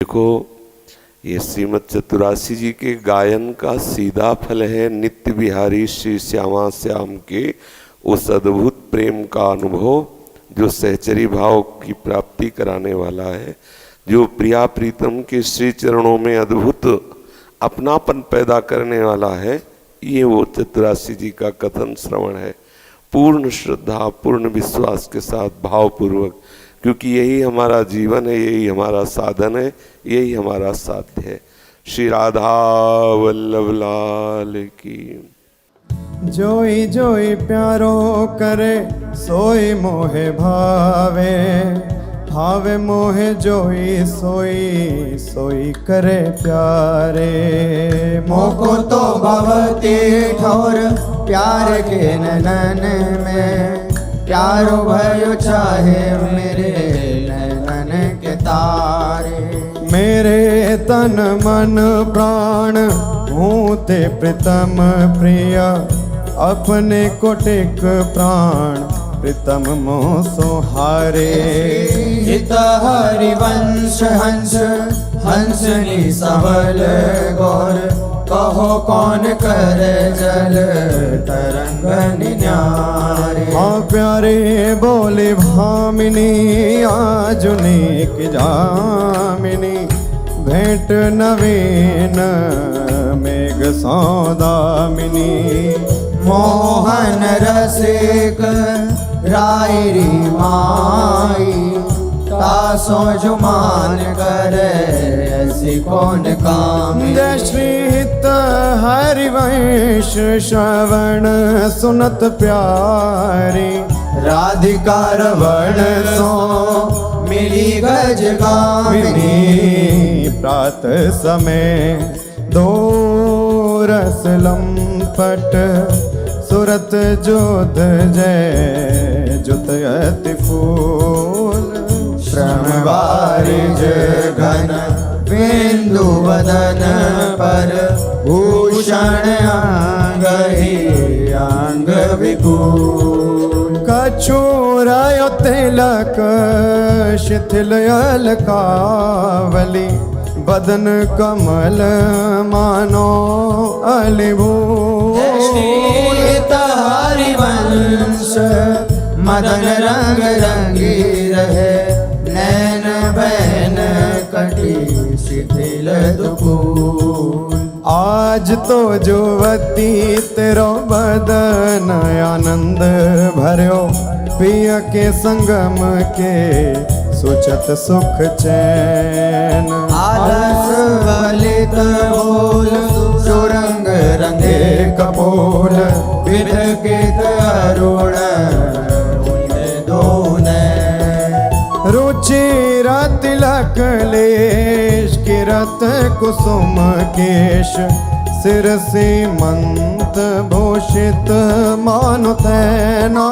देखो, ये श्रीमद चतुरासी जी के गायन का सीधा फल है नित्य बिहारी श्री श्यामा श्याम के उस अद्भुत प्रेम का अनुभव जो सहचरी भाव की प्राप्ति कराने वाला है, जो प्रिया प्रीतम के श्री चरणों में अद्भुत अपनापन पैदा करने वाला है। ये वो चतुरासी जी का कथन श्रवण है, पूर्ण श्रद्धा पूर्ण विश्वास के साथ भावपूर्वक, क्योंकि यही हमारा जीवन है, यही हमारा साधन है, यही हमारा साध्य है। श्री राधा वल्लभ लाल की। जोई जोई प्यारो करे सोई मोहे भावे, भावे मोहे जोई सोई सोई करे प्यारे। मोको तो भवती ठोर प्यार के नैनन में, प्यारो भयो चाहे मेरे नैनन के तारे। मेरे तन मन प्राण हूँ ते प्रीतम प्रिय, अपने कोटिक प्राण प्रीतम मोह सोहारे। हित हरिवंश हंस हंसनी सबल गौर, कहो कौन करे जल तरंग निन्यारे। हाँ प्यारे बोले भामिनी आजुनेक जामिनी, भेंट नवीन मेघ सौदामिनी। मोहन रसिक रायरी माई, तासो जुमान करे ऐसी कौन काम। जय श्री हित हरिवंश श्रवण सुनत प्यारी, राधिका रवण सो मिली गज गामिनी। प्रात समय दो रस लंपट, सुरत जोध जय जुत अति फूल। श्रम बारिज घन बिंदु वदन पर, भूषण अंग ही अंग विपुल। कछुरायो तिलक शिथिल अलकावली, बदन कमल मानो अलिभूल। हरिवंश मदन रंग रंगी रहे, नैन बैन कटी शिथिल दुकूल। आज तो जुवती तेरो बदन आनंद भर्यो, पिय के संगम के सोचत सुख चैन। आलस वलित बोल सुरंग रंगे कपोल, विरकित अरुण रुचिर तिलक लेश किरत कुसुम केश, सिर सीमंत भूषित मानो तैना।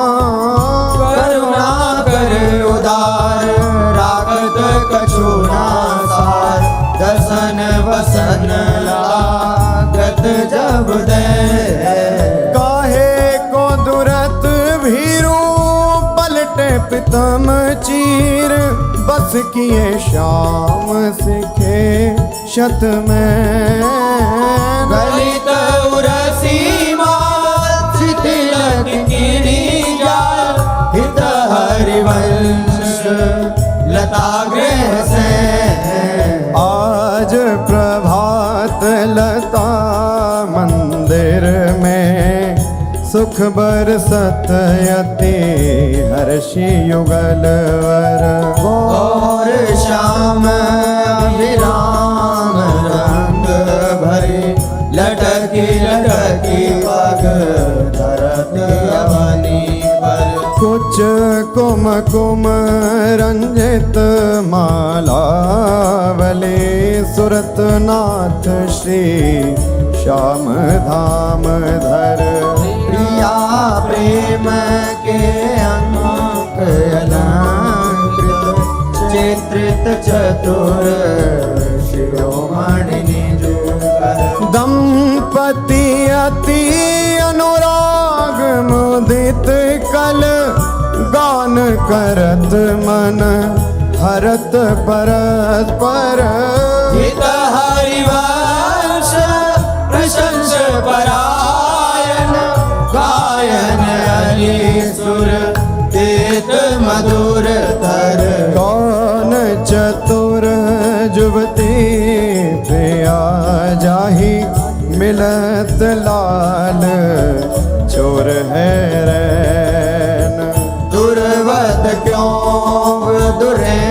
करुणा कर उदार रागत कछुना सार, दसन वसन लागत जब दे। काहे को दुरत भीरू पलटे प्रीतम चीर, बस किए श्याम सिखे शत में। गलित उरसी माल तिलक कीनी जाल, हित हरिवंश लता गृह से। आज प्रभात लता मंदिर में, सुख बरसत यति हर्षि युगल वर। और श्याम अभिराम रंग भरे, लटकी लटकी पग धरत अवनी पर। कुछ कुम कुम रंजित मालावली, सुरत नाथ श्री श्याम धाम धर। प्रिया प्रेम के अंक अलंकृत, चित्रित चतुर शिरोमणि निजुकर। दंपति अति अनुराग मुदित कल, गान करत मन हरत परस्पर। जुबती प्रिया जाही मिलत लाल चोर है रैन। दुर्वत क्यों दुरे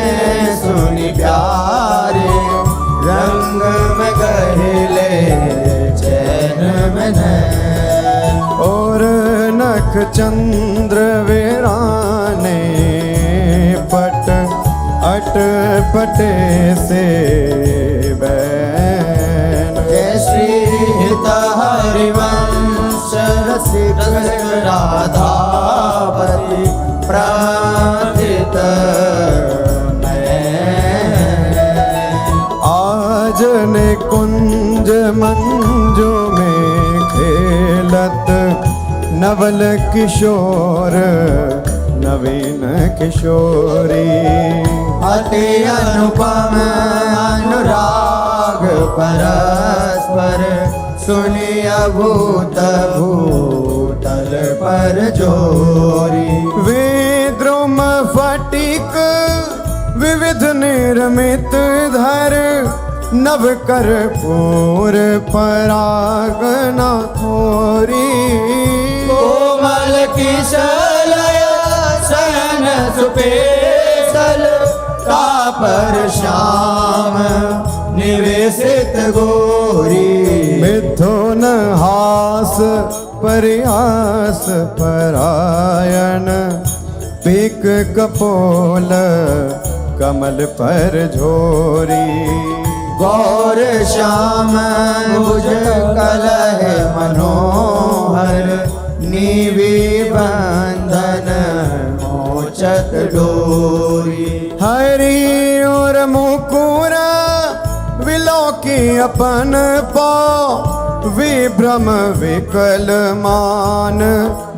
सुनी प्यारे, रंग में गहले चैन में नैन। और नख चंद्र वीराने पट अट पटे से बैन। जय श्री हित हरिवंश रसिक राधापति प्रार्थित आज ने कुंज मंजू में खेलत नवल किशोर नवीन किशोरी। अति अनुपम अनुराग परस्पर, सुनिया भूत भूतल पर जोरी। विद्रुम फटिक विविध निर्मित धर, नव कर पूर परागना खोरी। कोमल किशलय सन सुपेशल, तापर श्याम निवेशित गोरी। मिथुन हास परिहास परायण, पीक कपोल कमल पर झोरी। गौर श्याम मुझ कलह मनोहर, नीवी बंधन मोचत डोरी। हरि और मुकुर विलोकी अपन पाँव, विभ्रम विकल मान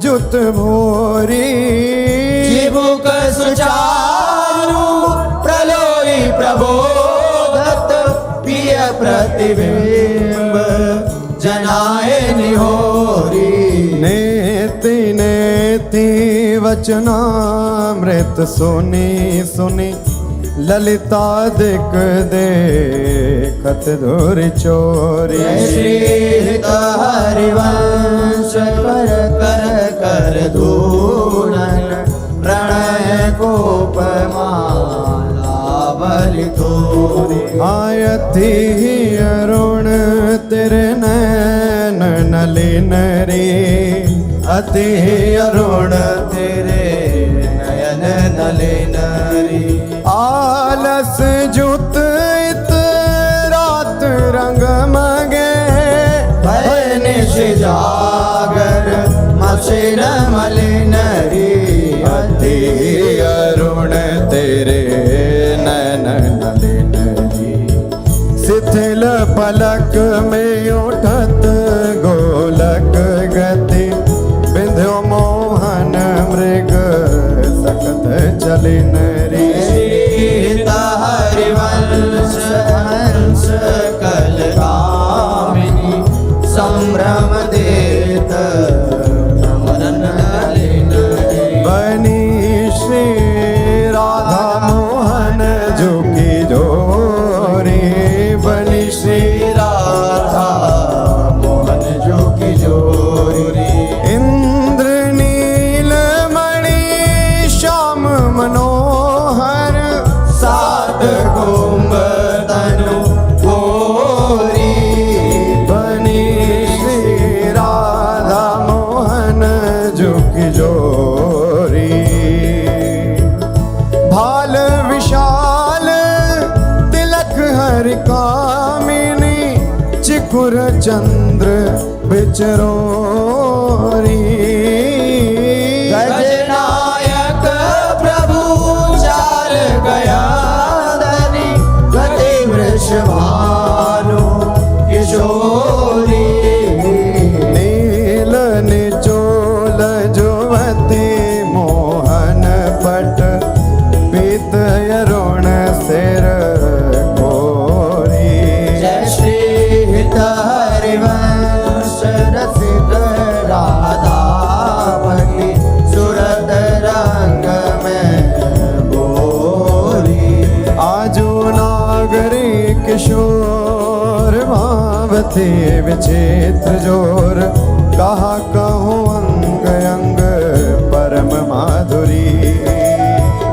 जुत भोरी। जीवुक सुचारु प्रलोई प्रबोधत, प्रिय प्रतिबिंब जनाए निहोरी। नेति नेति वचनामृत सुनी सुनी, ललिता दिक देखत धुर चोरी। जय श्री हित हरिवंश कर कर कर धूलन, प्रणय कोप माला बलि तोरी। आयति अरुण तेरे नैन नलिन रे, अति अरुण तेरे नयन नलिन रे। आलस जुत इत रात रंग मगे, भय निश जागर मसिर मलिन रे। अति अरुण तेरे नैन नलिन रे। शिथिल पलक में उठत गोलक गति, बिंध्यो मोहन मृग सकत चलिन रे। हरिवंश हंस कलकामिनी, संभ्रम देत भ्रमरन नलिन रे। बनी श्री राधा मोहन झुकी जोरी। बनी श्री राधा मोहन जो की जोरी। इंद्र नीलमणि श्याम मनोहर, सात कुंभ तनु गोरी। बनी श्री राधा मोहन झुकी जोरी। भाल विशाल तिलक हरि कामिनी, चिकुर चंद्र बिचरोरी। गजनायक प्रभु चाल गया धनी, गति वृषभानु किशोरी। नील निचोल जुवती मोहन पट, पीत अरुण सिर घोरी। जय श्री हित हरिवंश रसिक राधापति, सुरत रंग में बोरी। आजो नाग सुंदरी किशोर भावती विचित्र जोर कहा कहूँ अंग अंग परम माधुरी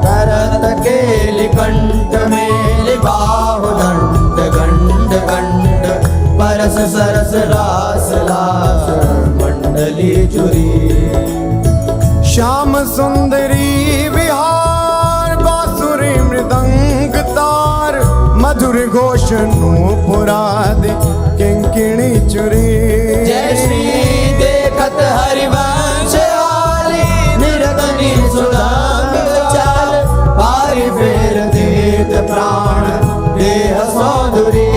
करत केलि कंठ मेलि बाहु दंड गंड गंड परस सरस रास लास मंडली चुरी श्याम सुंदरी विहार बांसुरी मृदंग तार मधुर घोष नूपुरादि किंकिणी चुरी जय श्री देखत हरिवंश आली निरतनी सुदाम चाल पारि फेर देत प्राण देह सौंदरी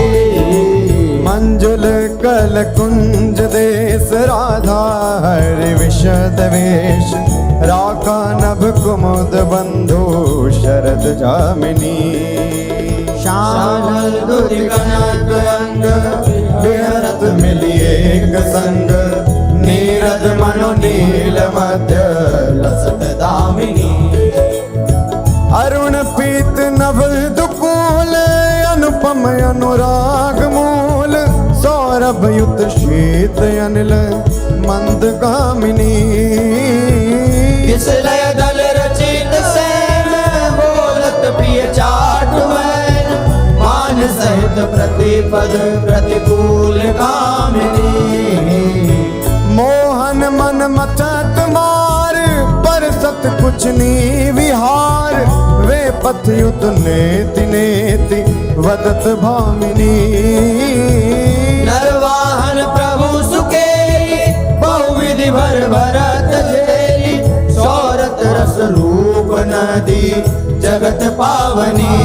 मंजुल कल कुंज देश राधा हरि विशद वेश राका नभ कुमुद बंधु शरद जामिनी श्यामल दुर्गनक अंग विहरत मिली एक संग नीरद मनो नील मध्य लसत दामिनी अरुण पीत नभ दुकूल अनुपम अनुराग मूल सौरभ युत शीत अनिल मंद कामिनी किस लय दल रचित सैन बोलत प्रिय चाट मैन मान सहित प्रतिपद प्रतिकूल कामिनी मोहन मन मथत मार पर सत कुछ नी विहार वे पथ युत नेति नेति वदत भामिनी नरवाहन प्रभु सुकेली बहुविधि भर भरत झेली सौरत रस रूप नदी जगत पावनी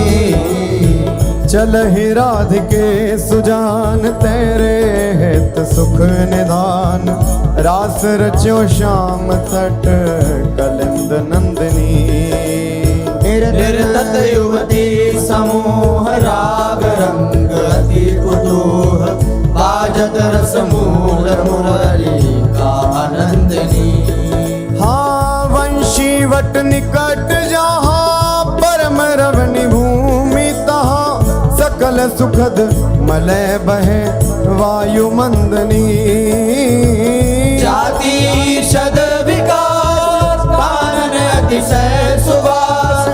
चल ही राधिके सुजान तेरे हित सुख निधान रास रच्यो श्याम तट कलिंद नंदिनी निर्तत युवती समूह राग रंग अति कुतूह बाजत रस मूल मुरली का आनंदनी हाँ वंशी वट निकट जहाँ परम रवनि भूमि तहाँ सकल सुखद मलय बहे वायु मंदनी जाति शद विकास कानन अतिशय सुवास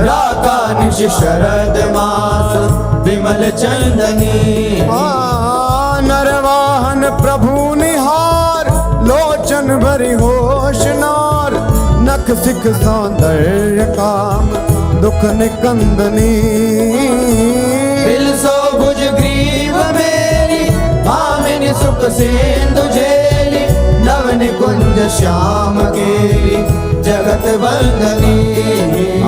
राका निश शरद मास विमल चंदनी नरवाहन प्रभु निहार लोचन भरी होश नार नख सिख सौंदर्य काम दुख निकंदनी बिलसो भुज ग्रीव मेरी भामिनी सुख सिंधु झेली नवन कुंज श्याम केली जगत वंदनी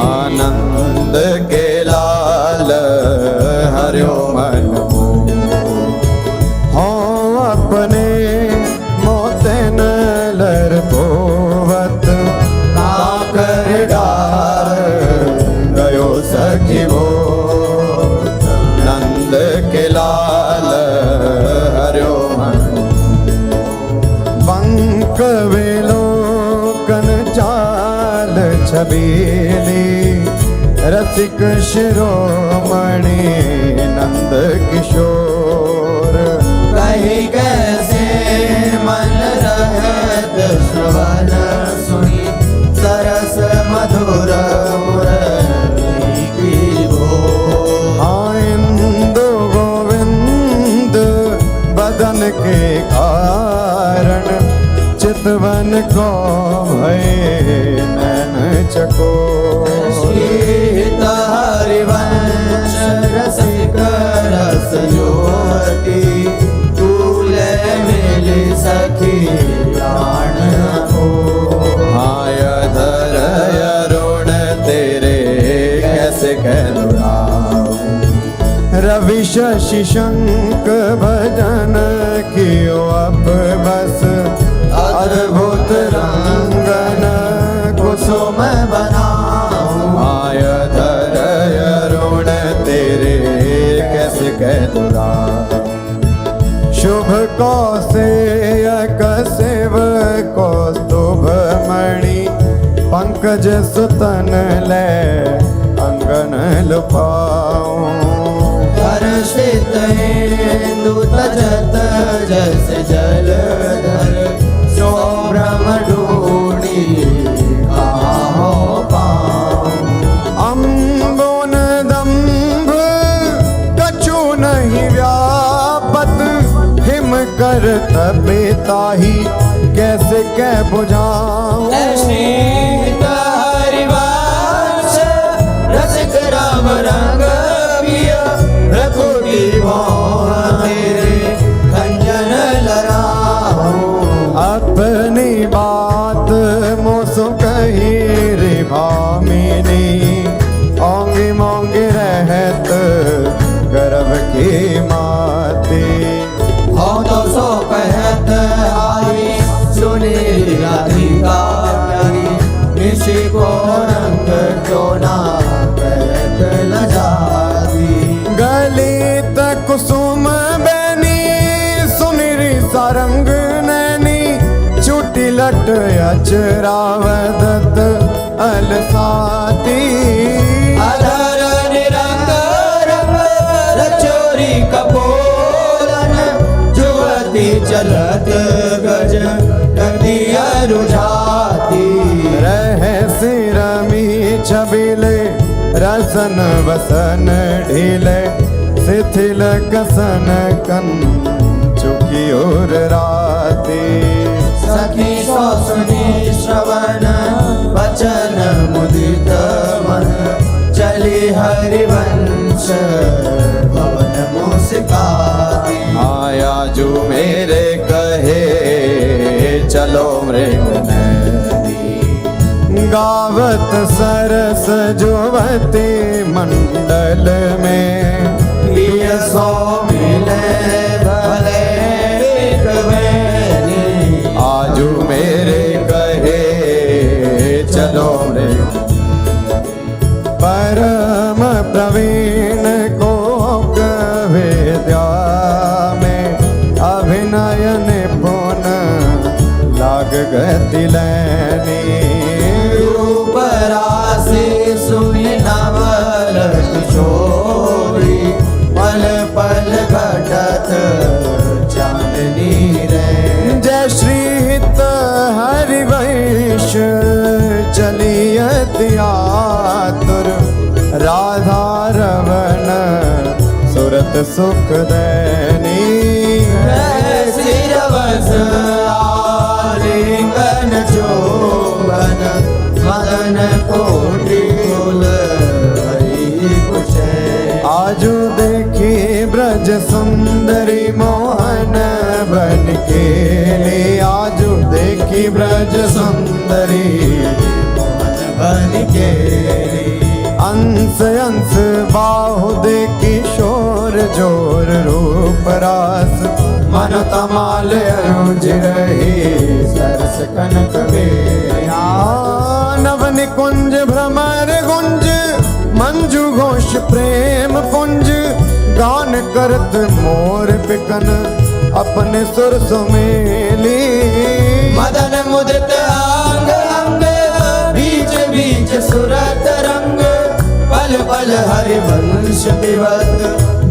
आनंद के लाल हरियो मन हो अपने मोतन लर पोवत काकर डार गयो सखी वो नंद के लाल हरियो मन बंक वेलो कन चाल छबीली रसिक शिरोमणि नंद किशोर कही कैसे मन रहत श्रवण सुनी सरस मधुर मुरली की बोल इंदु गोविंद बदन के कारण चितवन को भय नैन चको श्रीत हरिवंश रसिक रस ज्योति तूले मिली सखी प्राण हो आय धर अरुण तेरे कैसे कहलुराऊं रवि शशि शंक भजन कियो अब बस अद्भुत रंगन कुसुम बनाऊं आय धर अरुण तेरे कैसे कहलुराऊं शुभ कौसेयक सेव कौस्तुभ मणि पंकज सुतन ले अंगन लुपाऊं हर लजत जैसे जलधर सो भ्रम ढूंढी कहाँ हो पाऊं। अम्बोन दम्भ कछु नहीं व्यापत, हिम कर तबेताही कैसे कह बुझाऊं। शीत हरिवंश रसिक राम रंग पिया, रघुकी मोह तेरे खंजन लड़ाऊं। अपनी बात मोसो कही रे भामिनी, ओंगी मोंगी रहत गर्भ की माती। हो तो सो कहत आई सुनी राधिका प्यारी, निशि को रंग क्यों ना कहत लजाती। गलित कुसुम बैनी सुनिरी सारंग नैनी, चुटी लट अचरावदत अलसाती। अधर निरंग रंग रचोरी कपोलन, जुवती चलत गज गदिया रुझाती। रहस्य रमी छबिले रसन वसन ढीले, शिथिल कसन कन चुकी और राती। सखी सो सुनी श्रवण वचन मुदित मन, चली हरिवंश भवन मुस्काती। आया जो मेरे कहे चलो मृग नदी, गावत सरस जुवती मंडल में। प्रिय सो मिले भले एक बैनी, आजू मेरे कहे चलो मृग। परम प्रवीण को विद्या में, अभिनय निपुण लाग गति लैनी। रूप राशि सुनि नवल किशोरी, पल पल घटत चांदनी रे। जय श्रीत हरिवंश चलियत आतुर, राधा रवण सुरत सुख दैनी। सिरवस आलिंगन चोबन, मदन कोटि कुल हरि कुशे। आजू देखी ब्रज सुंदरी मोहन बन के ले, आजू देखी ब्रज सुंदरी मोहन बन के। अंश अंश बाहु देखी शोर जोर रूप रास, मन तमाल अनुज रही सरस कनक बेया। नवन कुंज भ्रमर गुंज मंजू घोष प्रेम पुंज, गान करत मोर पिकन अपने सुर सुमेली। मदन मुदित अंग अंग बीच बीच सुरत रंग, पल पल हरिवंश विवत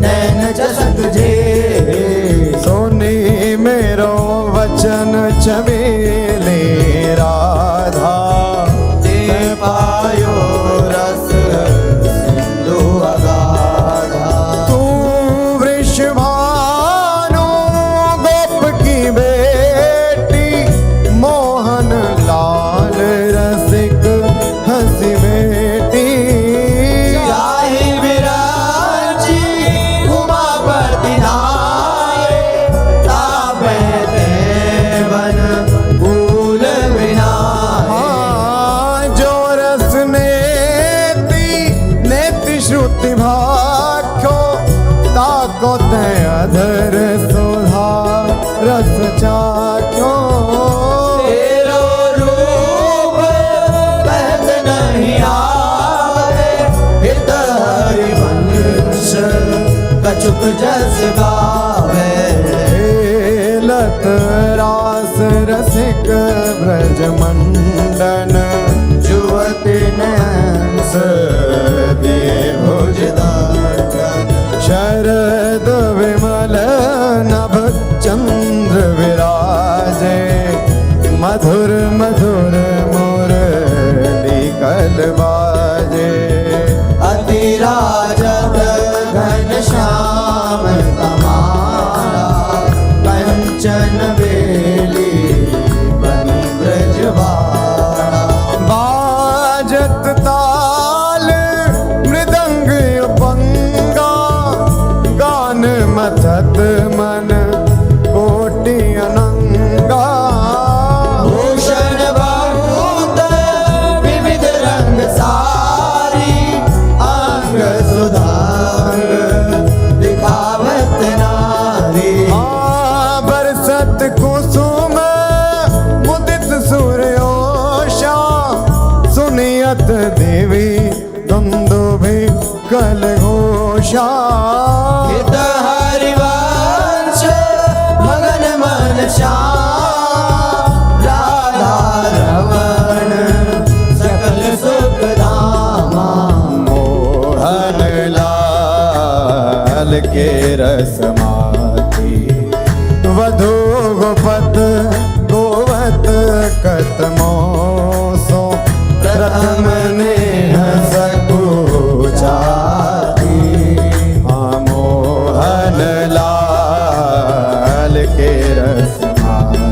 नैन जसक जे। सोनी मेरो वचन छबेले राधा, ते पायो रस सिंधु अगाधा। तू वृषभानु गोप की बेटी, मोहन लाल रसिक हंसी बेटी। जाहि विराजी उमापति नाये, तापे देवन भूल विनाये। हाँ, जो रस नेति श्रुति भाख्यो, ताको ते अधर सुधा रस चाख्यो। तेरो रूप कहत नहीं आवे, हित हरिवंश कछुक जस गावे। लत रास रसिक ब्रज मंडन, जुवती नैंस दिए भुजदान। शरद विमल न कंचन बेली बनी ब्रजवाड़ा। बाजत ताल मृदंग उपंगा, गान मथत मन कोटि अनंगा। भूषण बहुत विविध रंग सारी, अंग सुधांग दिखावत नारी। बरसत कुसुम मुदित सूर्योषा, सुनियत देवी दुंदुभि कल घोषा। हित हरिवंश मगन मन श्याम, राधा रमण सकल सुख धामा। मोहन लाल के रसमाती, वधु गोपत गोवत कतमोसो। प्रथम नेह सकुचाती, मोहन लाल के रसमाती।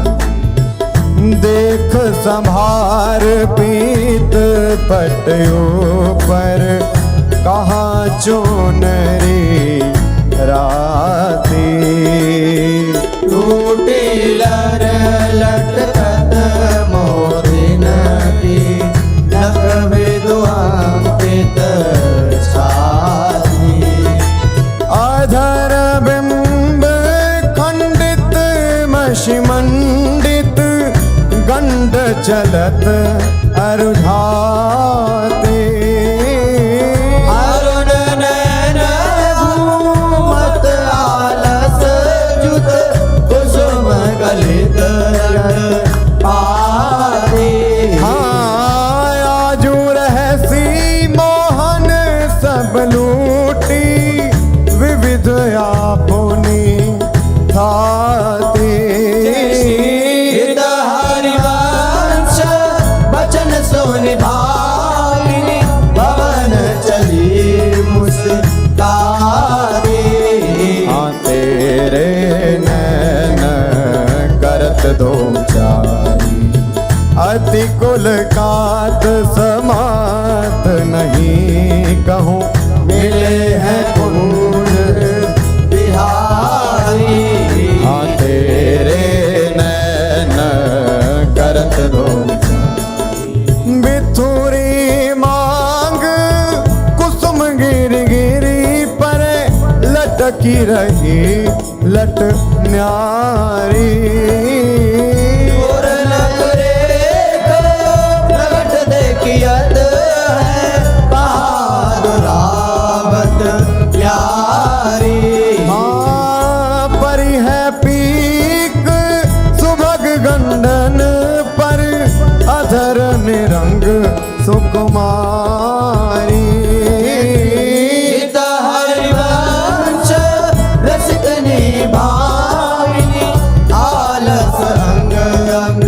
देख संभार पीत पटयो पर, कहाँ चोनरी राती। टूटी लर लटकत मोदिन की, नख विद्वांकित छाती। अधर बिंब खंडित मशिमंडित, गंड चलत अरुझाते। अरुण नयन घूमत आलस जुत, कुसुम गलित पाती। आजू रहसी मोहन सब लूटी, विविध आपुनी थाती। हित हरिवंश बचन सुनि भाविनी, भवन चली मुस्काती। तेरे नैन करत दो चारी, अति कुल कात समात नहीं कहूँ। मिले हैं कुंज बिहारी। तेरे नैन करत दो बिथुरी मांग, कुसुम गिर गिरी पर, लटकी रही लट न्यारी। प्रगट देखियत है बहादुरावत प्यारी। परी है पीक सुभग गंडन पर, अधर निरंग सुकुमारी। हित हरिवंश रसिकनी भाविनी, आलस अंग अंग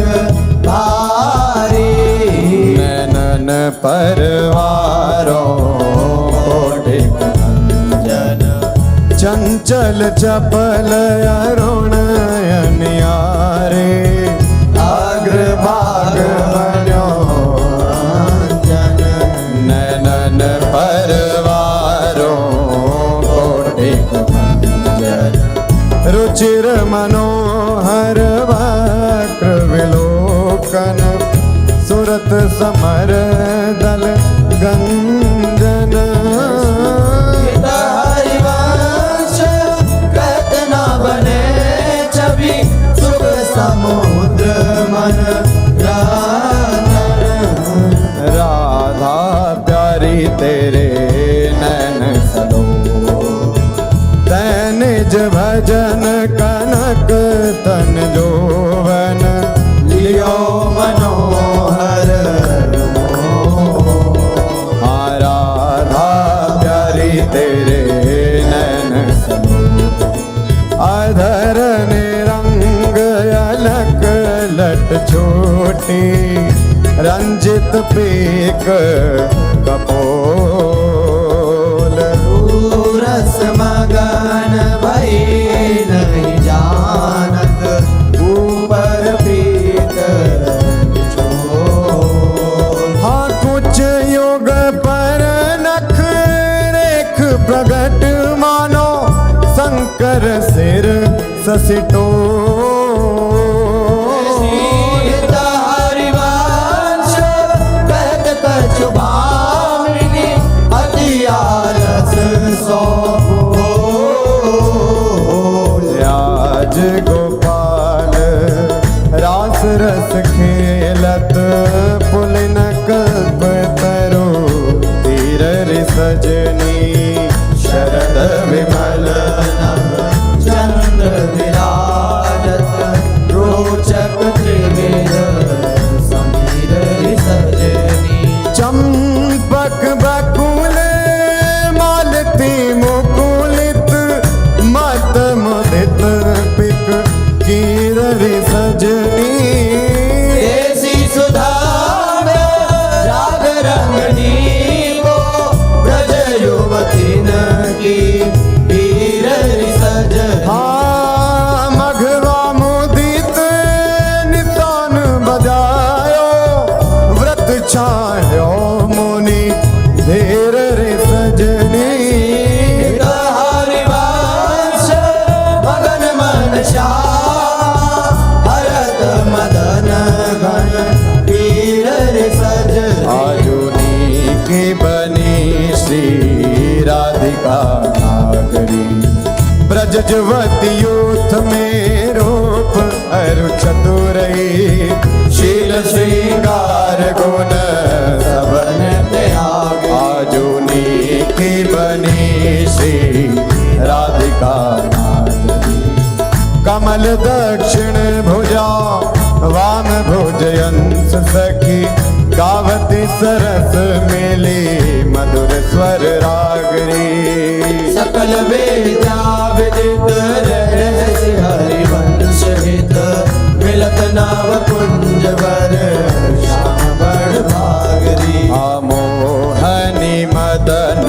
भारी। नैनन परवारों कोटिक जन चंचल चपल अरुण अनियारे। अग्रभाग बन्यो जन नैनन परवारों कोटिक जन रुचिर मनोहर वक्र विलोकन, सुरत समर दल गंजन। हित हरिवंश कहत न बने छवि, सुख समुद्र मन रंजन। राधा प्यारी तेरे नैन सलो, तैं निज भजन कनक तन जोवन। लियो मनोहर राधा प्यारी तेरे नैन सलो, अधर निरंग अलक लट छोटी, रंजित पीक कपोल। रस मगन भई नहीं जानत, सिर ससिटो सीता हरिवंश कहत कछु भामिनी अति आलस सौंपो। आज गोपाल रास रस खेलत पुलिन कल्प तरो तीर रि सजनी शरद विमल नभ चंद्र विराजत रोचक त्रिवेद समीर सजनी। चंपक बकुल मालती मुकुलित मत मुदित पिक कीर रि सजनी। देसी सुधा राग रंगनी को ब्रज युवती की वीर सजनी। हाँ मघवा मुदित नितान बजायो व्रत छायो मुनि धीर रे सजनी। हरिवंश मगन मन श्याम भरत मदन घन वीर सजनी। आजुनी की बनी श्री राधिका नागरी ब्रज जुवती यूथ में रूप अरु चतुरई शील श्रृंगार गुण सबन त्याग। आजुनी की बनी श्री राधिका नागरी कमल दक्षिण भुजा वाम भुजयंस सखी गावती सरस मेली मधुर स्वर रागरी। सकल वेदा विदित रहस्य हरिवंश हित मिलत नाव कुंज वर श्याम बड़ भागरी। मोहनी मदन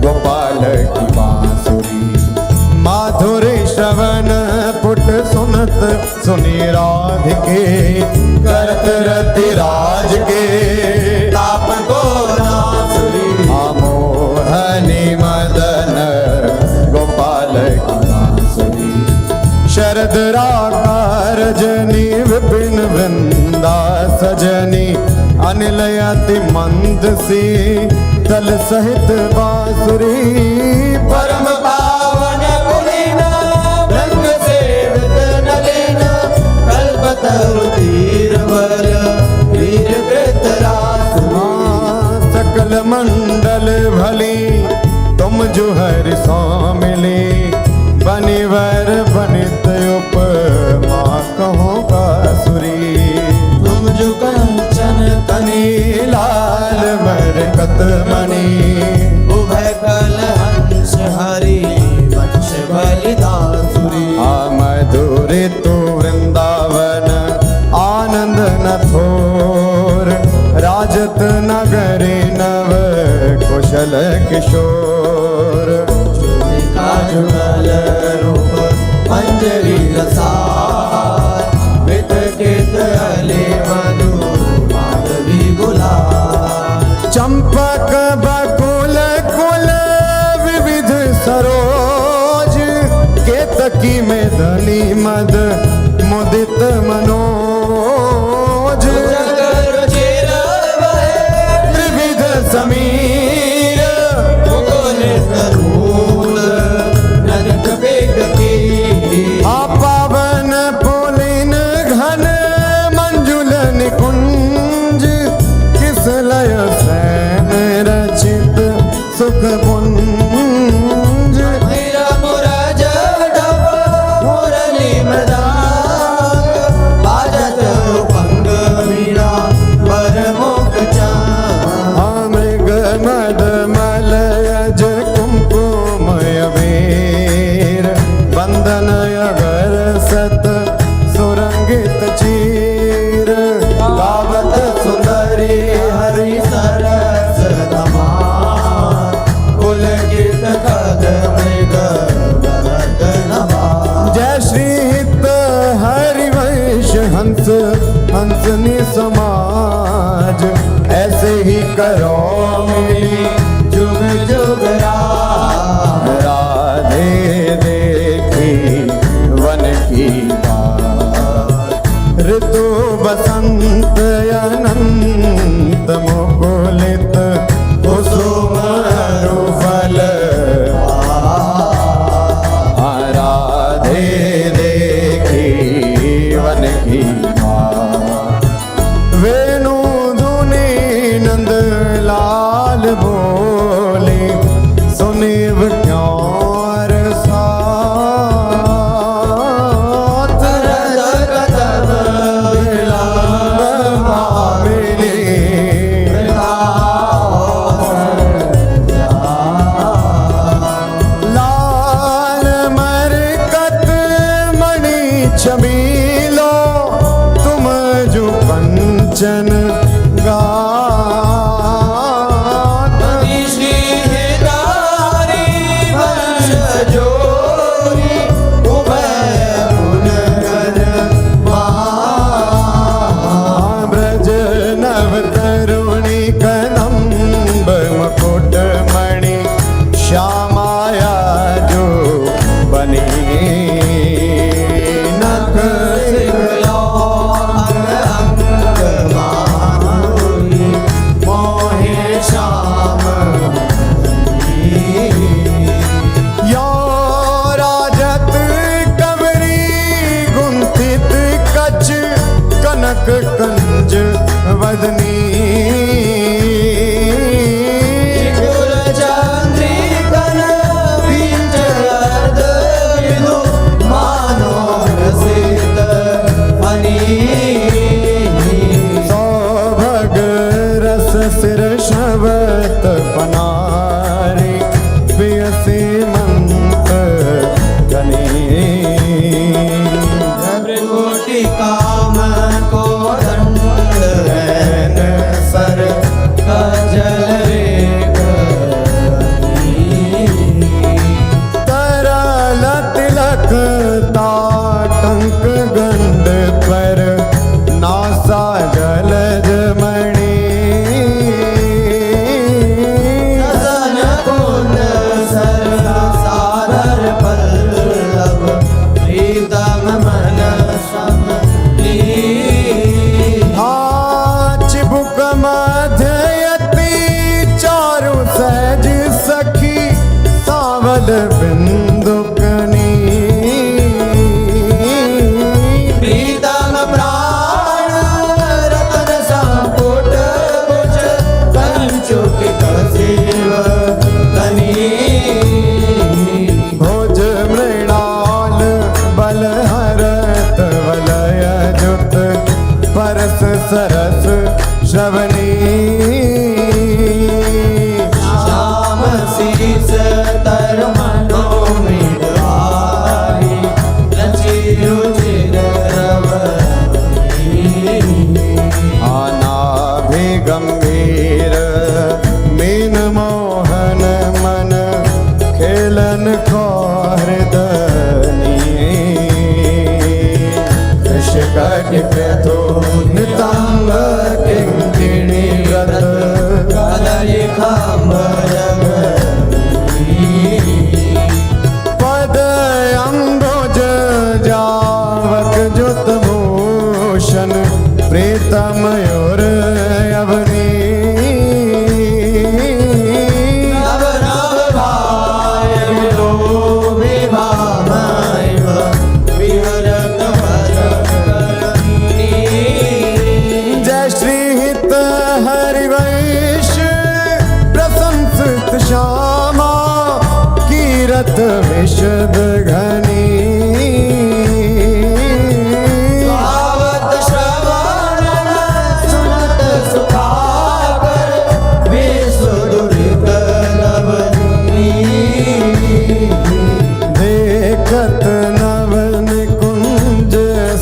गोपाल की बांसुरी माधुरी श्रवण पुट सुनत सुनी राधिके करत रति राज के ताप को नासुरी। मोहनी मदन गोपाल की बांसुरी शरद राका रजनी विपिन वृंदा सजनी अनिल अति मंद सी तल सहित बांसुरी। परम पावन पुलिन रंग सेवित नलिन कल्पतरु तीर वर वीर कृतरासुरी। सकल मंडल भली तुम जो हर मिली बनिवर बनित उपमा कहो बांसुरी। तुम जो कंचन कनी लाल मरकत मणि उभय कल हंस हरि वंश बलिदासुरी। मधुर तो वृंदावन आनंद न थोर राजत नगरी नव कुशल किशोर। चूलिका जुगल रूप मंजरी रसार वित केत अले मधु माधवी गुलाल। चंपक बकुल कुल विविध सरोज केतकी में धनी मद मुदित मनोज। जगर चिर वहे त्रिविध समीर मुकुल तरूल ननक बेग की। पावन पुलिन घन मंजुल निकुंज किस लय सैन रचित सुख पुंज। मेरा मुरज डब मुरली मृदांग बाजत उपंग वीणा वर मुख चांग। मृग मद मलयज कुमकुमय वीर बंधन अगर सत सुरंगित चीर। गावत सुंदरी हरि सरस धमार पुलकित कद मृग वरद नवार। जय श्री हित हरिवंश हंस हंसनी समाज ऐसे ही करो मिली जुग जुग राधे राधे देख वन की बात। ऋतु बसंत अनंत मुकुलित कुसुम रुफल राधे देखी वन की बात। वेणु धुनी नंद लाल बोले सुनिव क्यों साथ लाल मरकत मणि चमीलो तुम जो कंचन गात। ब्रज नव तरुणी कदम्ब मुकुट मणि श्यामाया जो बनी नख मोहे श्याम यो राजत कवरी गुंथित कच कनक कंज वदनी। सौभग रस सिर शबत बनारी पियसी मंत गनी। कोटि काम को दंड नैन सर कजल रेख तरल तिलक ताटंक गंड पर नासा जलज मणि। सन कुंड सर सादर पल्लव प्रीतम मन समली। चिबुक मध्ययति चारु सहज सखी सावल बिंदुकनी। प्रीतम प्राण रतन संपुट कुच कंचुक कसीव कनी। भोज मृणाल बलहरत वलय जुत परस सरस श्रवणी। श्याम शीस तर मनोमिडवारी लची रुचिर रवनी। आनाभि गंभीर मीन मोहन मन खेलन को हृदनी। कृषकट प्रथो नितंग किंकिणी व्रत कदली पद अंबुज जावक जुत भूषण प्रीतम और अवनी। नव नव भाय विलोभी भामैव विहरत वरकरणी। जय श्री हित हरिवंश प्रशंसित श्यामा कीरत विशद घनी। गावत श्रवण सुनत सुखाकर विसुदुरित नवनी। देखत नवन कुंज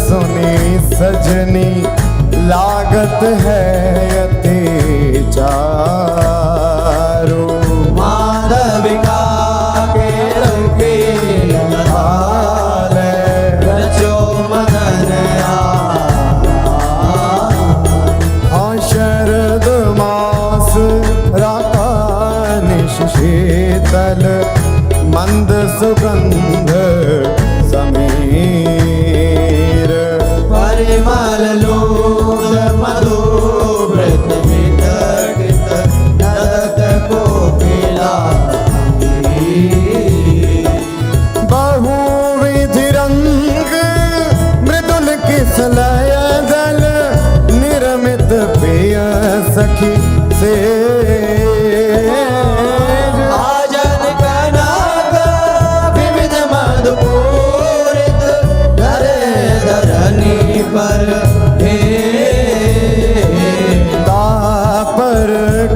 सुनी सजनी लागत है अति चारू। माधविका के रंगे लहाले रचो मदन शरद मास राका निश शीतल मंद सुगंध स्थिरंग मृदुल किसलय दल निरमित प्रिय सखी से आजन कनक विविध मधुपूरित धरे धरनी पर हे तापर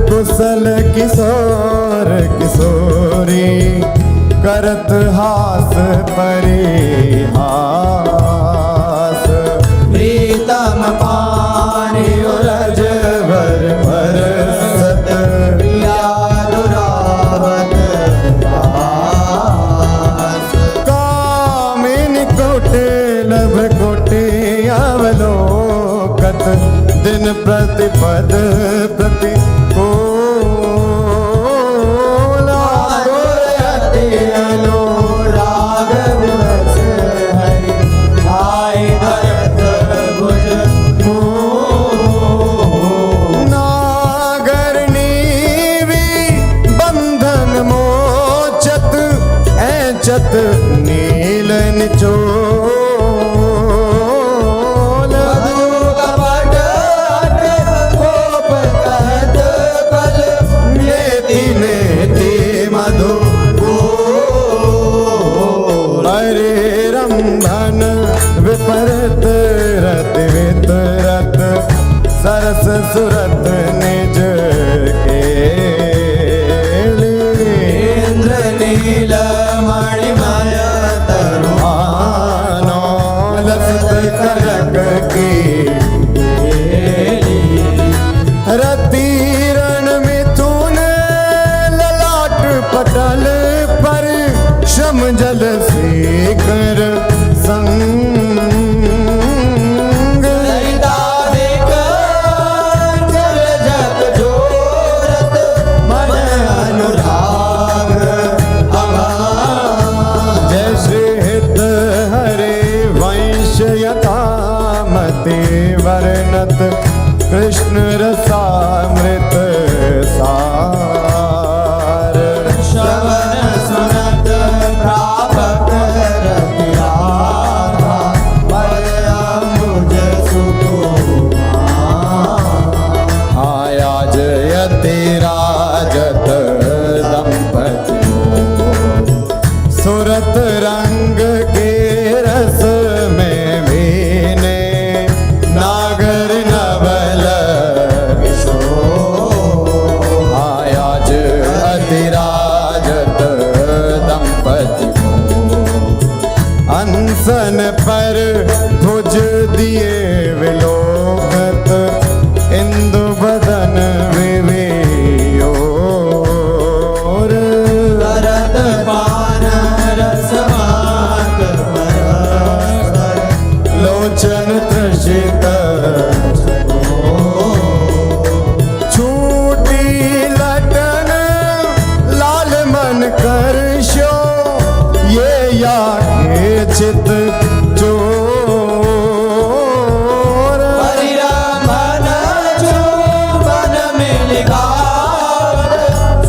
कुशल किशोर किशोरी करत हास परिहास प्रीतम पानी उरज भर बरसत यादुरावत पास कामिनी कोटे लभ कोटे अवलोकत दिन प्रतिपद प्रति राग विवश हरि भाई धरत भुज नागर नीवी बंधन मोचत ऐचत नील निचोल कपट कोप कहत कल नेति नेति मधु हरे रंभन विपरत रत वितरत सरस सुरत निज केली इंद्र नील मणिमय आनो लसत करक की रति रण मिथुन ललाट पटल पर श्रम जल शेखर संग ललितादिक जल जग जोरत मन अनुराग अगाध जय श्री हित हरे वंश यथामति वर्णत कृष्ण रसामृत सार श्रवण सुनत प्रापक रतिराधा भयमुज सुकुमार आया जयति राजत दंपति सुरत रंग के रस में भीने नागर नवल किशोर आया जयति राजत दंपति अनसन पर भुज दिए विलोकत इंदु बदन विवेयोर करत पान रसमात परस्पर लोचन त्रषित छूटी लटन लाल मन करशो ये या के चित चोर परिरमण चुंबन में लिखावत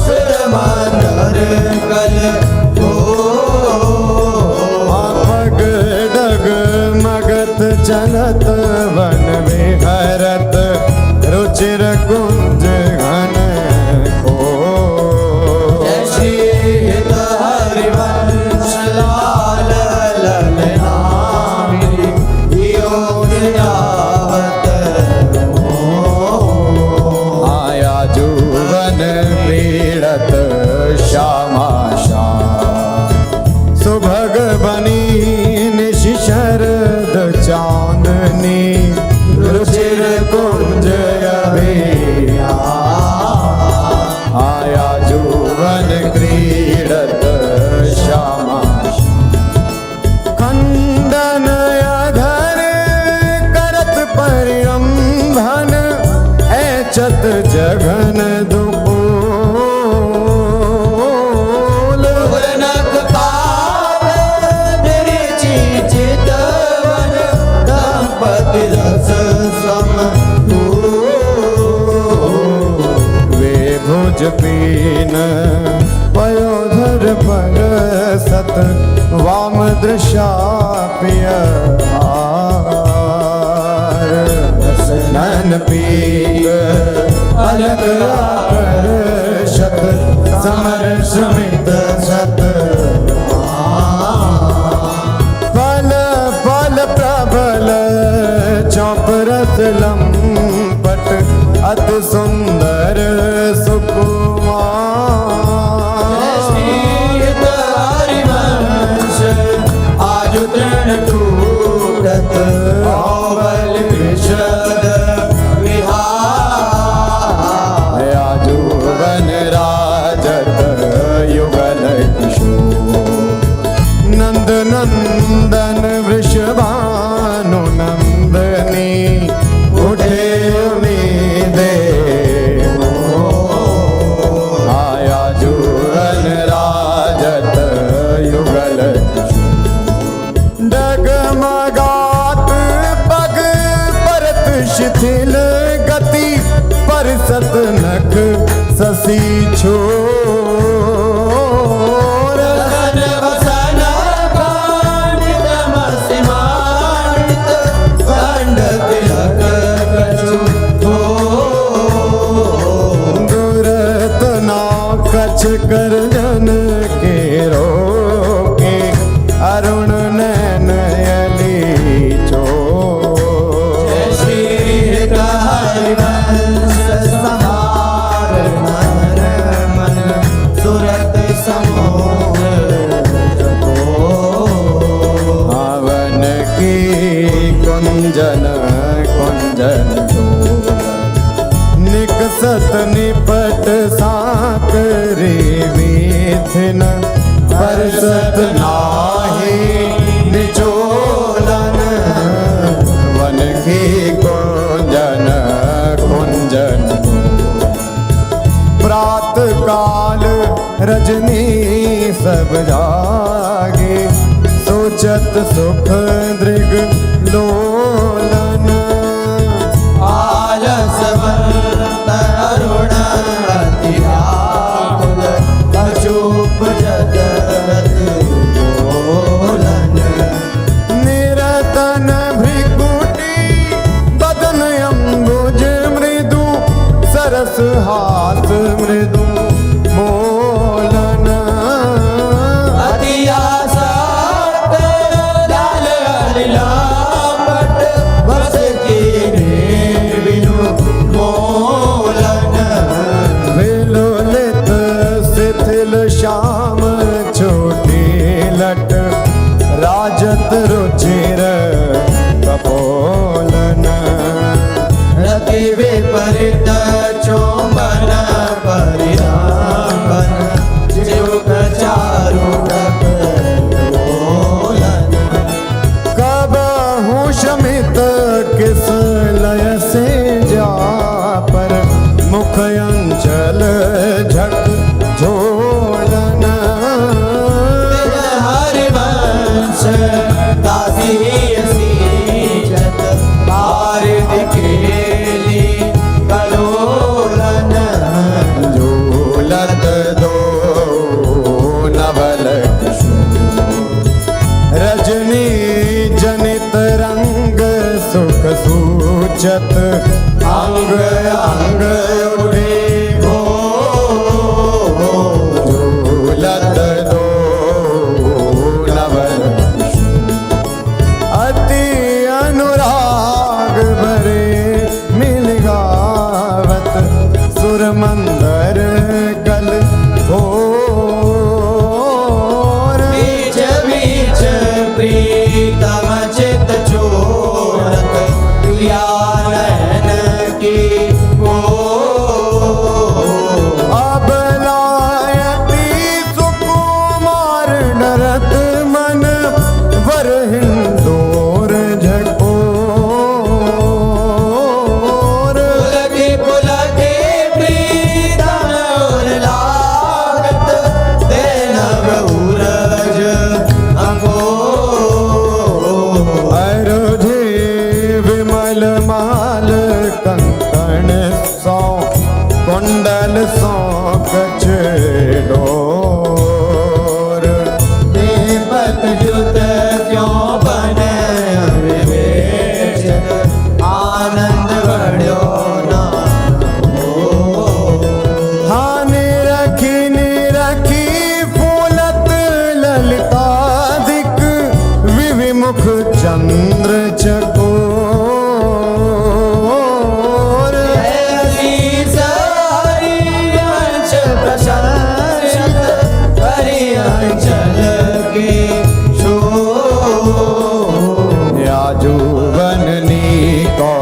सुर मंदर कल हो पग डग मगत चलत वन विहरत रुचिर कुंज घन को जय श्री हित हरिवंश लाल ललनामिनी योग यावत आया जुवन पीड़त श्यामा श्याम सुभग बनी निशि शरद चांदनी रुचिर कुंज अभिया आया जुवन क्रीडत श्यामा खंडन अधर करत परिरंभन ऐचत जघन दुपोल पूर्णक पाप निरिचि चितवन दंपति रस वे भुज पीन पयोधर पर सत वाम दृशा व्यवहार स्नान पीत अलग आकर्षत समर सुमित सत फल फल प्रबल चौप रस लंपट अति सुंदर सुकुमार श्रीत हरिवंश आजु तृणकूटत औबल विशद विहार आजु वन राजत युगल किशोर नंद नंदन वृषभानु नंदनी उठे उम्मीदे आया जुगन राजत युगल डगमगात पग परत शिथिल गति परसत नख ससी छोर सन वसन कांडित मसिमानित दंड तिलक कछु दुरत ना कछ कर जन के रोके अरुण नैन यली चो श्री हरिवंश सहार नर मन सुरत समोह हवन की कुंजन कुंजन निकसत निपट साकरे विथिन परसत नाही निचोलन वन की कुंजन कुंजन प्रात काल रजनी सब जागे सोचत सुख दृग लोलन आलसवंत अरुण अति व्याकुल अचूप जगत बोलन निरतन भृकुटी बदन अम्बुज मृदु सरस हाथ मृदु मोलन अति आसक्त लाल हरिलापट बस कीने बिनु मोलन विलोलित शिथिल श्याम छोटी लट राजत रुचिर कपोलन रति विपरीत चोंबन परिरांबन जुग चारुडक डोलन कबहु शमित किस लय से जा पर मुख अंचल झक झोलन हरिवंश दासी सीजत आरद केली कलोलन झूलत दो नवल रजनी जनित रंग सुख सूचत अंग अंग उड़े हो झूलत दो नवल अति अनुराग भरे मिल गावत सुर मंदर कल भोर बीच बीच प्रीतम चित छोड़त क्रिया नयन मुख चंद्र चकोर ऐसी सारी अंश प्रशंसित करी अंचल के शोर। याजुवननी को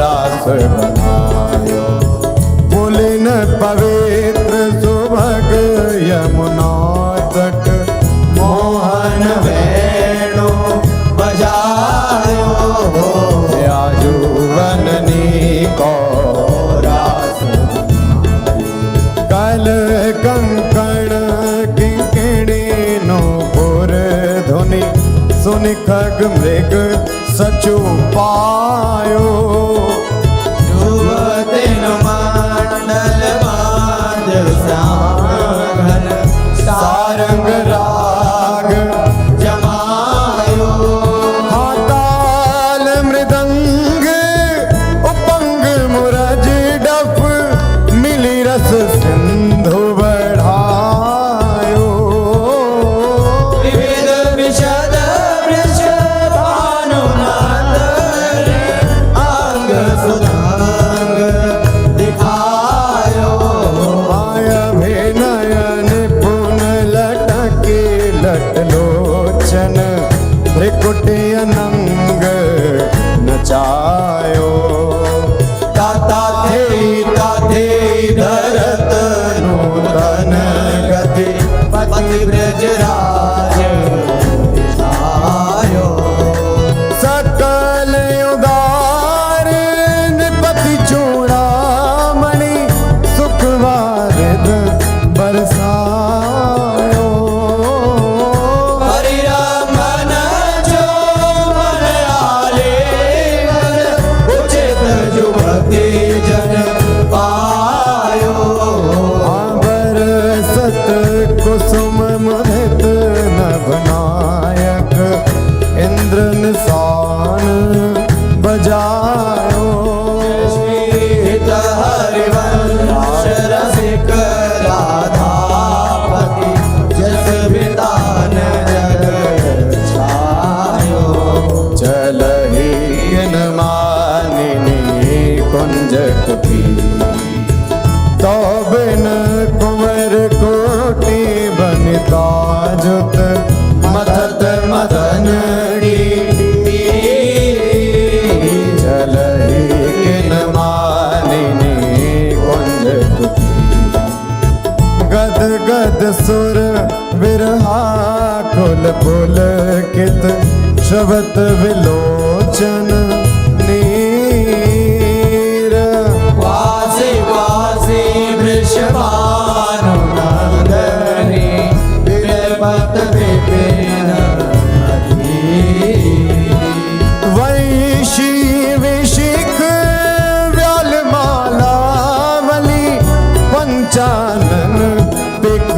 रास बनायो पुलिन पवित्र सुभग यमुना तट मोहन वेणु बजायो याजुवननी को रास कल कंकण किंकिणी नो पुर ध्वनि सुनि खग मृग सचु पायो युवतिन मंडल बांध श्यामघन सारंग राग जमायो। हाताल मृदंग उपंग मुरज डफ मिली रस सिंधु बढ़ायो विविध विशद वृष भानुनाथ अंग सुधांग दिखायो। माया नयन पुन लटके लटलोचन त्रिकुटी अनंग नचायो ताता थे धरत नूतन गति पति ब्रजराज आयो। सकल उदार निपति चूड़ामणि सुखवारिद बरसायो हरि राम मन जो मन आलिंगन उचित जुगति जन पायो। बरसत कुसुम मुदित नभनायक इंद्र निशान बजायो श्रीत हरिवंश रसिक राधापति जस वितान जग छायो। चलहि मानिनी कुंज कुटी तो बिन कुंवर कोटि बनिता जुत मथत मदन चलहि मानिनी कुंज कुटी गद गद सुर विरहा कुल पुल कित श्रवत विलोचन नीर वासी वासी वृषभानुनंदनी विरपत विपिन वैशी विशिख व्यालमालावली पंचानन पिक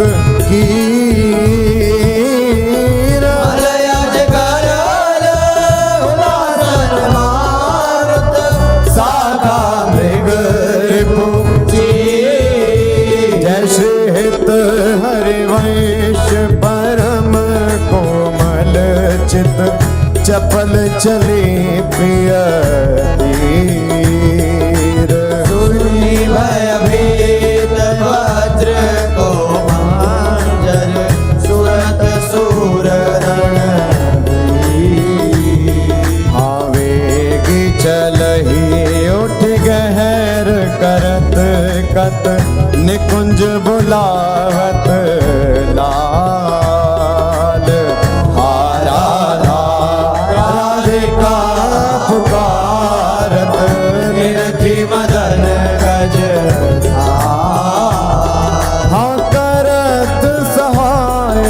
कीर मलयज करल उदासन मारुत साखा मृग रिपु जय श्रीहित हरिवंश परम कोमल चित चपल चले प्रिय तीर सुनी भयभीत वज्र को मांजर सुरत सूर रण आवेगी चलही उठ गहर करत कत निकुंज बुलावत लाल हारा राधिका पुकारत निरखी मदन गज हाँ करत सहाय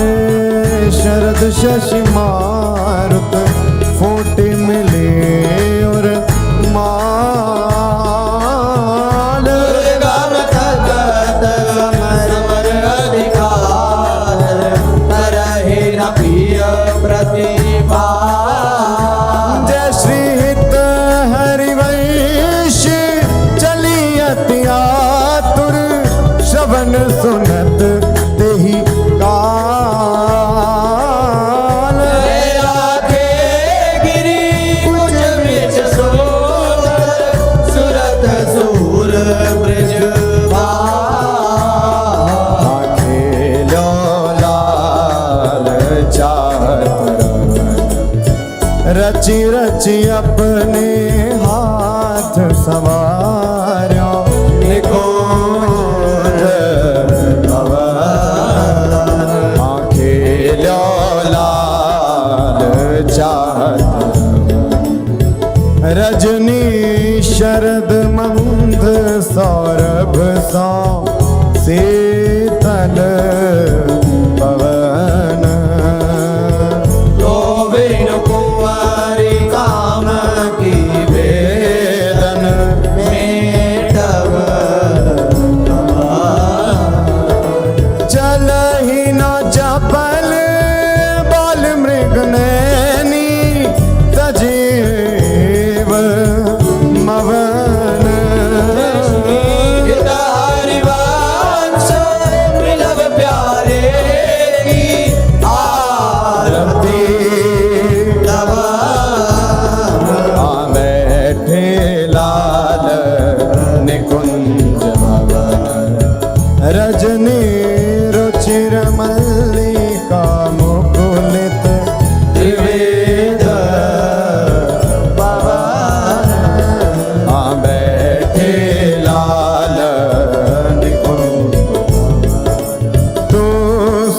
शरद शशि मारुत फूटे मिले और माल दुर्गम थकत समर अधिकार रची रची अपने हाथ संवार्यो निकुंज भवन आंखें ल्यो लाल चाहत रजनी शरद मंद सौरभ सौ शीतल पवन गोविंद कुंवारी काम की वेदन मेटव चल ही न चपल बाल मृग नैनी सजीव मवन हितारि वांछ मिलव प्यारे की आरती तव बैठे लाल निकुंज भवन रजनी रुचिर मल्लिका मुकुलित त्रिवेद पवन बैठे लाल निकुंज तू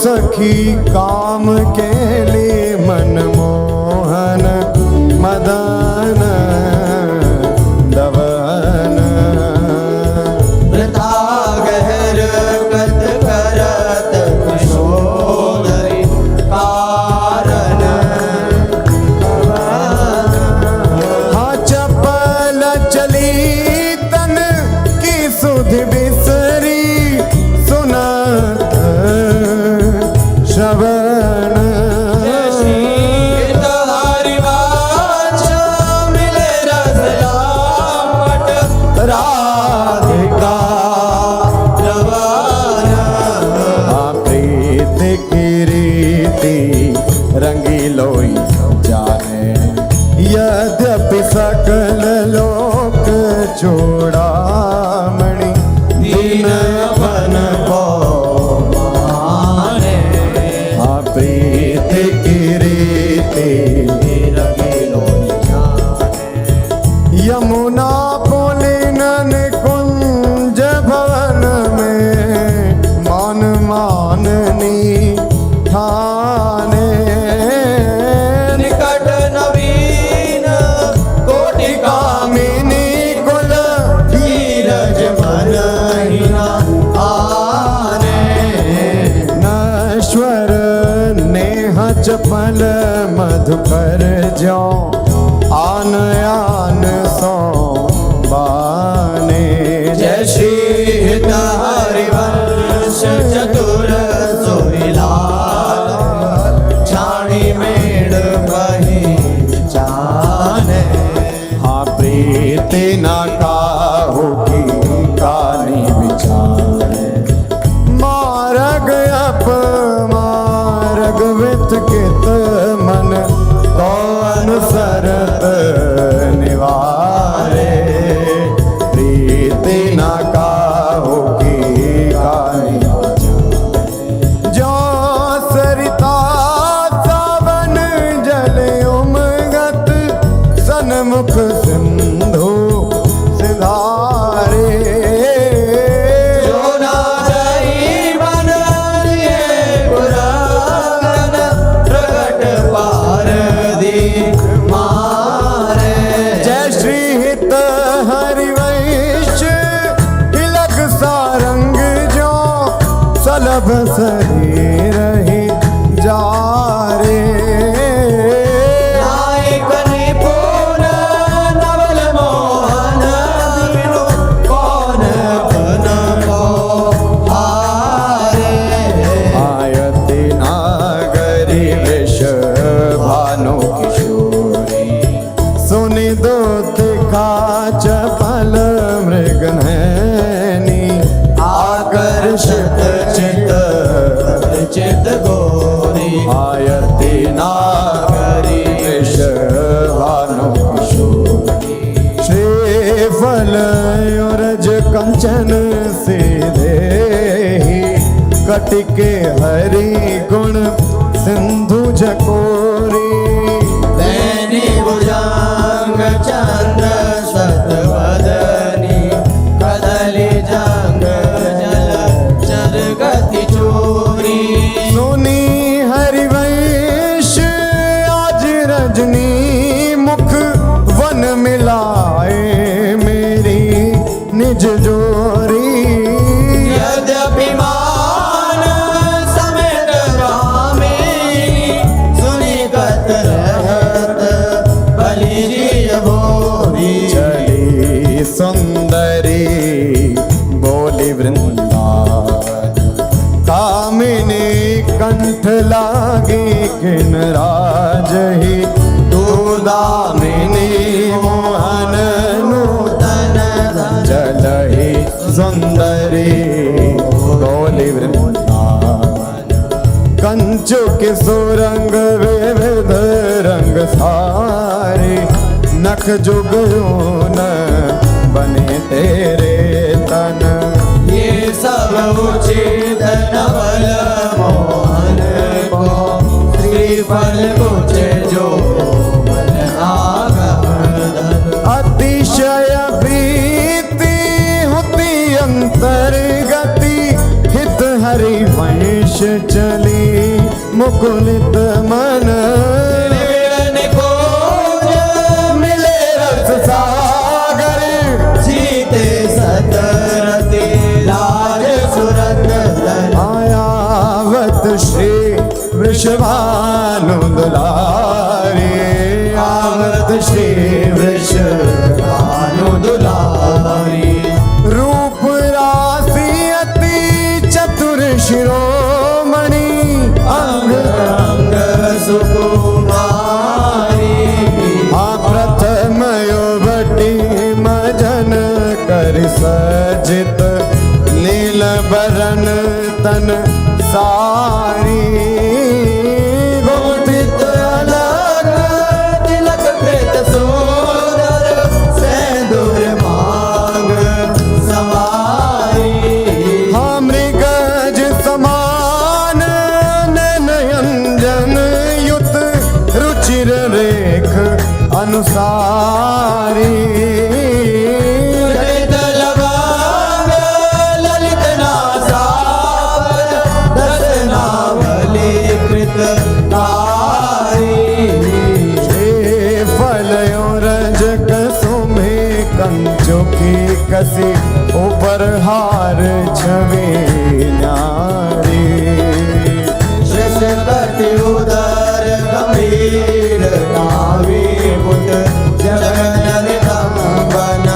सखी काम के लिए मनमोहन मदन दवन वृथा गहर कत करत कुशोदरी कारण हाँ चपल चली तन की सुध बिसरी सुनत श्रवण हितारि वांछ मिले रस लापट राधिका रवन प्रीत की रीति रंगीलोई जाने यद्यपि सकल लोक चूड़ामणि दीन अपन को माने प्रीत की रीति रंगीलो जाने यमुना पुलिनन कुंज भवन में मान माननी ठाने निकट नवीन कोटि कामिनी कुल धीरज मन हिना आने नश्वर नेह चपल मधुकर जो आन आन सो बाने जय श्री हितारि वंश चतुर सोहिलाल छाणी मेड़ कहीं जाने हाँ प्रीति न काहू की कानी विचारे मार्ग अप मार्ग वित कित मन तो अनुसरत निवारे प्रीति न काहू की कानी जो सरिता सावन जल उमगत सन्मुख सिंधु सिधारे जो ना जाई बन लिए पुराण प्रगट पार दी मारे जय श्री हित हरिवंश तिलक सारंग जो सलभ शरीर ही जा रे नायक निपुण नवल मोहन बिनु कौन बन को हारे आयति नागरी विष भानु किशोरी सुनि दूत का चपल मृग नैनी आकर्षित चित चित गोरी आयति नागरी विष भानु किशोरी श्रीफल युरज कंचन सीधे ही कटिके हरि गुण सिंधु झकोरी दैनी दामिनी मोहन नूतन जलहि सुंदरी गौली वृंदावन कंचुक सुरंग विविध रंग सारे नख जुगनून बने तेरे तन ये सब उचित नवल मोहन को श्रीफल कुछ जो मन आगमन अतिशय प्रीति होती अंतर्गति हित हरि वंश चली मुकुलित मन मिलन को मिले रस सागर जीते सतरते राज सुरत आयावत श्री वृषभानु दुलारी आवत श्री भानु दुलारी रूप राशि अति चतुर शिरोमणि अंग अंग सुकुमारी प्रथम युवती मजन कर सजित नील बरन तन सारी गोपित अलग तिलक कृत सुंदर सेंदूर मांग सवारी मृगज समान नयनजन युत रुचिर रेख अनुसारी ललित लवांग ललित नासावर दर्शनावली कृत कारी फलयो रज कसुमे कंचुकी कसी ऊपर हार छवि नारी श्रेष्ठपति उदर गंभीर नावी मुद जगन बन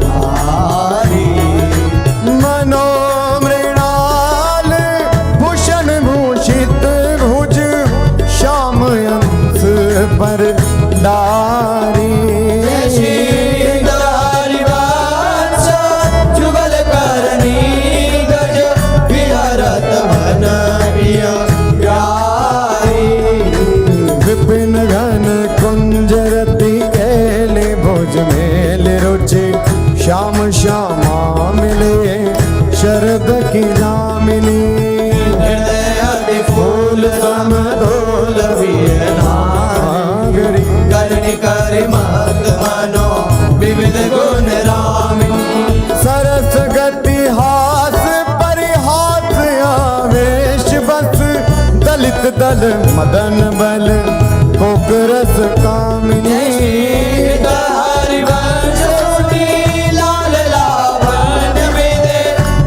नारी मनोमृणाल भूषण भूषित भुज श्याम अंश पर डारी जुगल करनी गज विहरत मन प्यारी विपिन घन कुंजरति केले भुज मेल रुचि श्याम श्यामा मिले शरद की नामिनी हृदय अति फूल समदोल नागरी करणी करि मत मनो विविध गुण रामिनी सरस गति हास परिहास आवेश बस दलित दल मदन बल कोकरस कामिनी हरिवंश सुनी लाल लावण्य विदे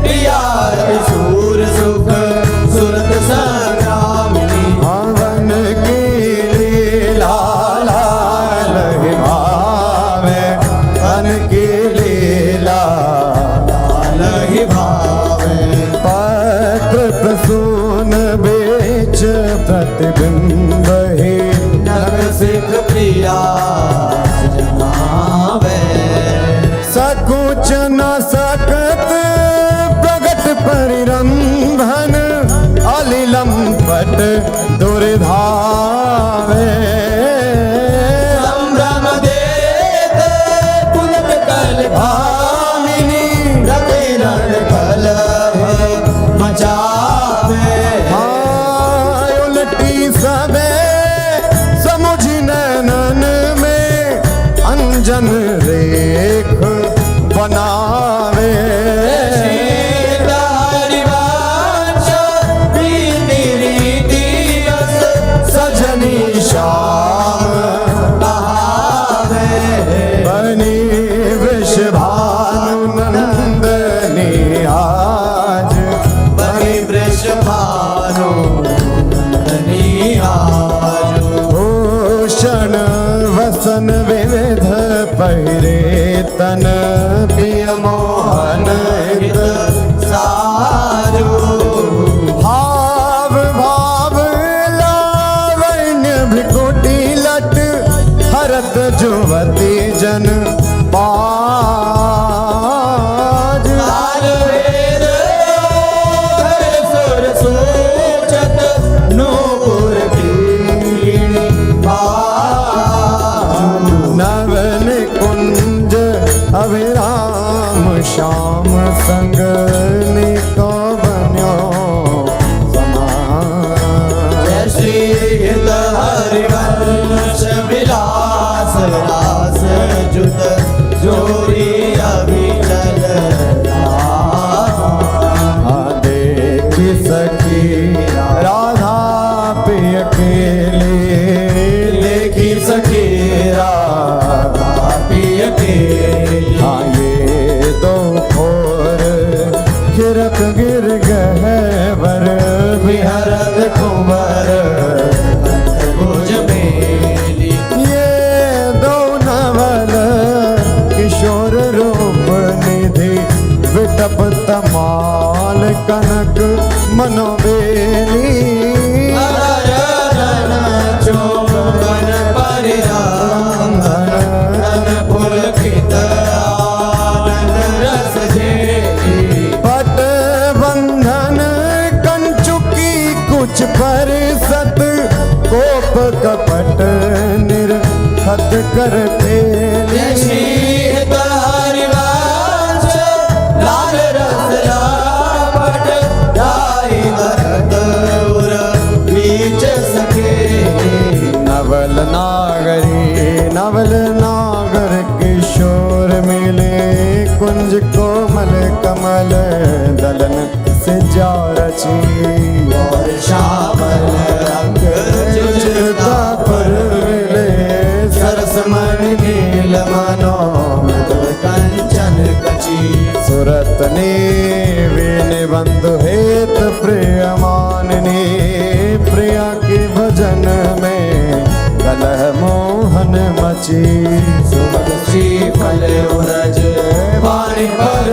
प्रिया सूर सुख सुरत संग्रामिनी हवन की लीला लाल ही भावे हन की लीला लहि भावे पत्र प्रसून बेच प्रतिबिंब ही नग सिख प्रिया जमावे सकुच न सकत प्रगट परिरंभन अलिलम पट दुर्धावे संभ्रम देत पुलक कल भामिनी रति रण कलह मचावे उलटी सबे समुझ नैनन में अंजन रेख बनावे हरिवंश प्रीति रीति रस सजनी श्याम बहावे बनी वृषभानु नंदनी आज बनि वृषभानु नंदनी आज भूषण वसन विविध पहिरे तन प्रिय मोहन हित सारू भाव भाव लावण्य भ्रिकुटी लट हरत जुवती जन पाज लाल वेद धर सुर सूचत नूपुर पीणी बाजू नवन कुंज अभिराम श्याम संग निको बन्यो समान जय श्री हित हरिवंश विलास रास जुत जोरी अभिचल देखी सखी राधा पिय अकेले देखी सखी राधा पिय अकेली हाँ ये दो खोर खिरक गिर गहवर विहरत कुंवर भुज मेली ये दो नवल किशोर रूप निधि विटप तमाल कनक मनोबेली हरधन चोबन परिरांधन धन पुलकित आनंद रस झेली पट बंधन कंचुकी कुछ पर सत कोप कपट निर्खत कर पेली जय श्री हित हरिवंश लाल रस लापट जाई भरत उर बीच सके नवल नागर किशोर मिले कुंज कोमल कमल दलन से जा रची और श्यामल रंग जुझता पर मिले सरस मणि नील मनो मृदु कंचन कची सुरत ने वीण बंधु हेत प्रिय माननी प्रिया के भजन में कलह मोहन मची सुमन श्री फल उरज वाणी पर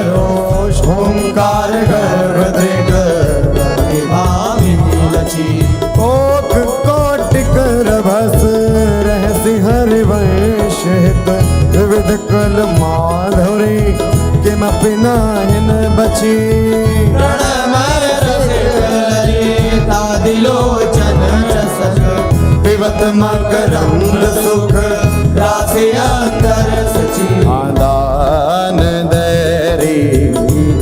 रोष ओंकार गर्भ दृढ़ भामिनी लची कोट कोटिक रभस रहसि हरिवंश हित विविध कल माधुरी किमपि नाहिन बची प्रणमय रसिकललिता दिलोचन रसक पिबत मकरंद सुख राशि अंतर सची आदान दैरी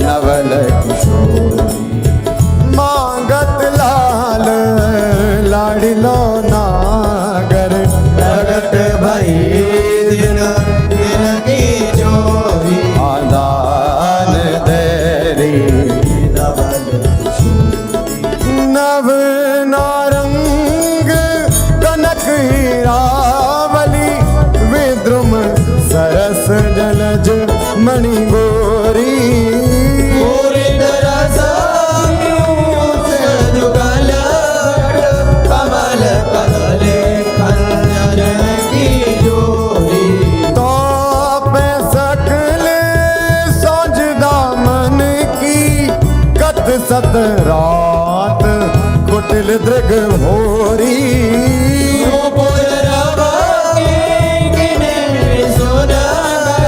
नवल किशोरी मांगत लाल लाडिलो नागर प्रगट भई दिन दिन की जोरी आदान दैरी नवल नव नारंग कनक हीरावली विद्रुम सरस जलज मणि गोरी पूरित रस पीयूष जुगल कमल कदले खंजन की जोरी तो पे सकल सोज दामन की कत सत रात कुटिल दृग भोरी नूपुर रवि किने सुनगर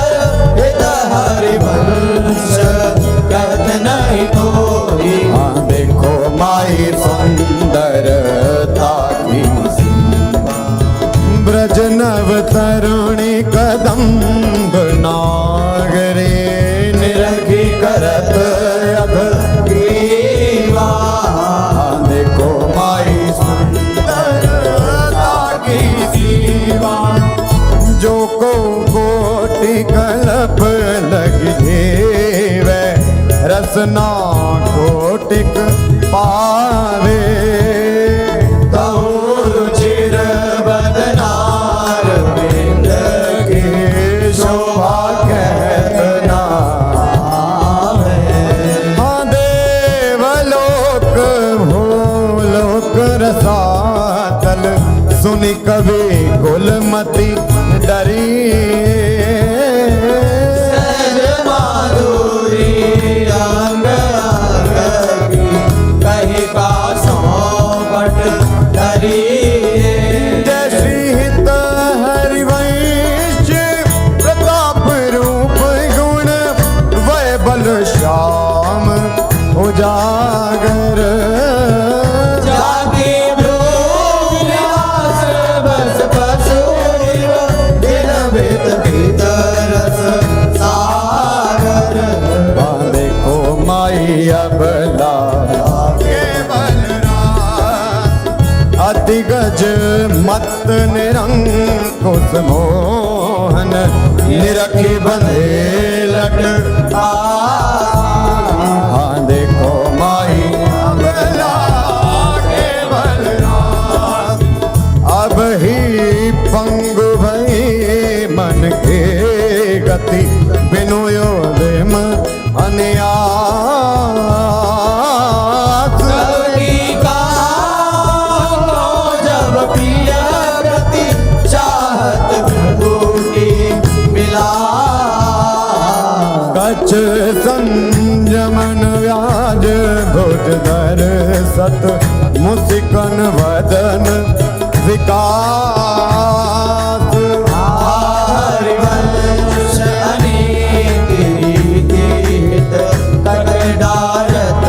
हित हरिवंश कहत नहीं कोई हाँ देखो माई सुंदरता की ब्रज नव तरुणी कदम्ब नागरे निरखी करत अघ ग्रीवा हाँ देखो माई सुंदरता की सीमा जो को कोटि कल्प लग जेवे रसना कोटिक पावे रुचिर बदनार बिंद के शोभा कहत ना हाँ देवलोक भूलोक रसातल सुनि कवि कुलमति डरी सहज माधुरी अंग अंग की कही का सौपट धरी जय श्री हित कुस मोहन निरखी बंधे लट हाँ देखो माई अबला के बलराम अब ही पंगु भई मन के गति बिनु योदेम अन्यास कवि का जब प्रिय प्रति चाहत विभूति मिला कच संयमन व्याज भुज धर सत मुसिकन वदन विकास हरिवंश अनेक रीति हित कट डारत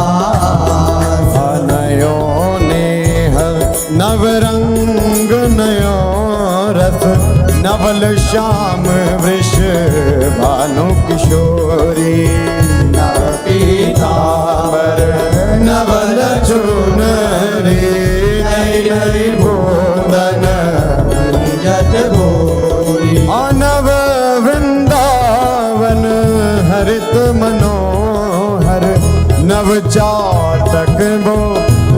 अनदास नयो नेह नवरंग नयो रस नवल श्याम वृष भानु किशोरी नव पीतांबर नवल चुनरी नई नई बोधन जट भोरी नव वृंदावन हरित मनोहर नव चाटक बो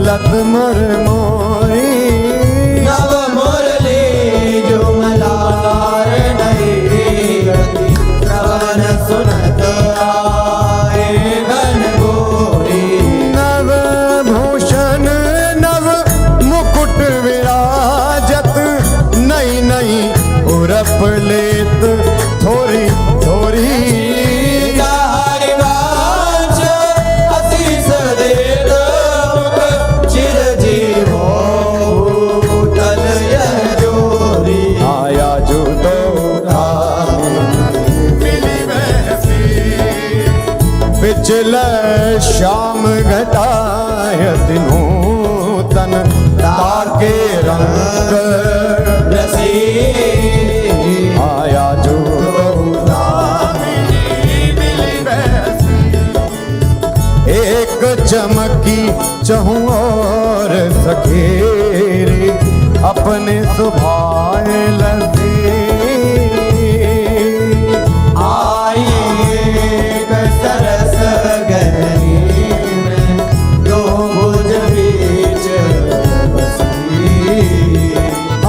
लत मर मोरी नव मुरली जो मलार नहीं गति श्रवण सुनत आए गण गोरी नव भूषण नव मुकुट विराजत नई नई उरप लेत थोरी थोरी हरिवांश आशीष देत मुख चिर जीवो भूतल यह जोरी आया जो तो मिली वैसी पिछल श्याम घटायत नूतन ताके रंग रसी आया जो एक चमकी चहु और सखेरी अपने सुभाए लसी आई एक सरस गहरी में दो भुज बीच बसी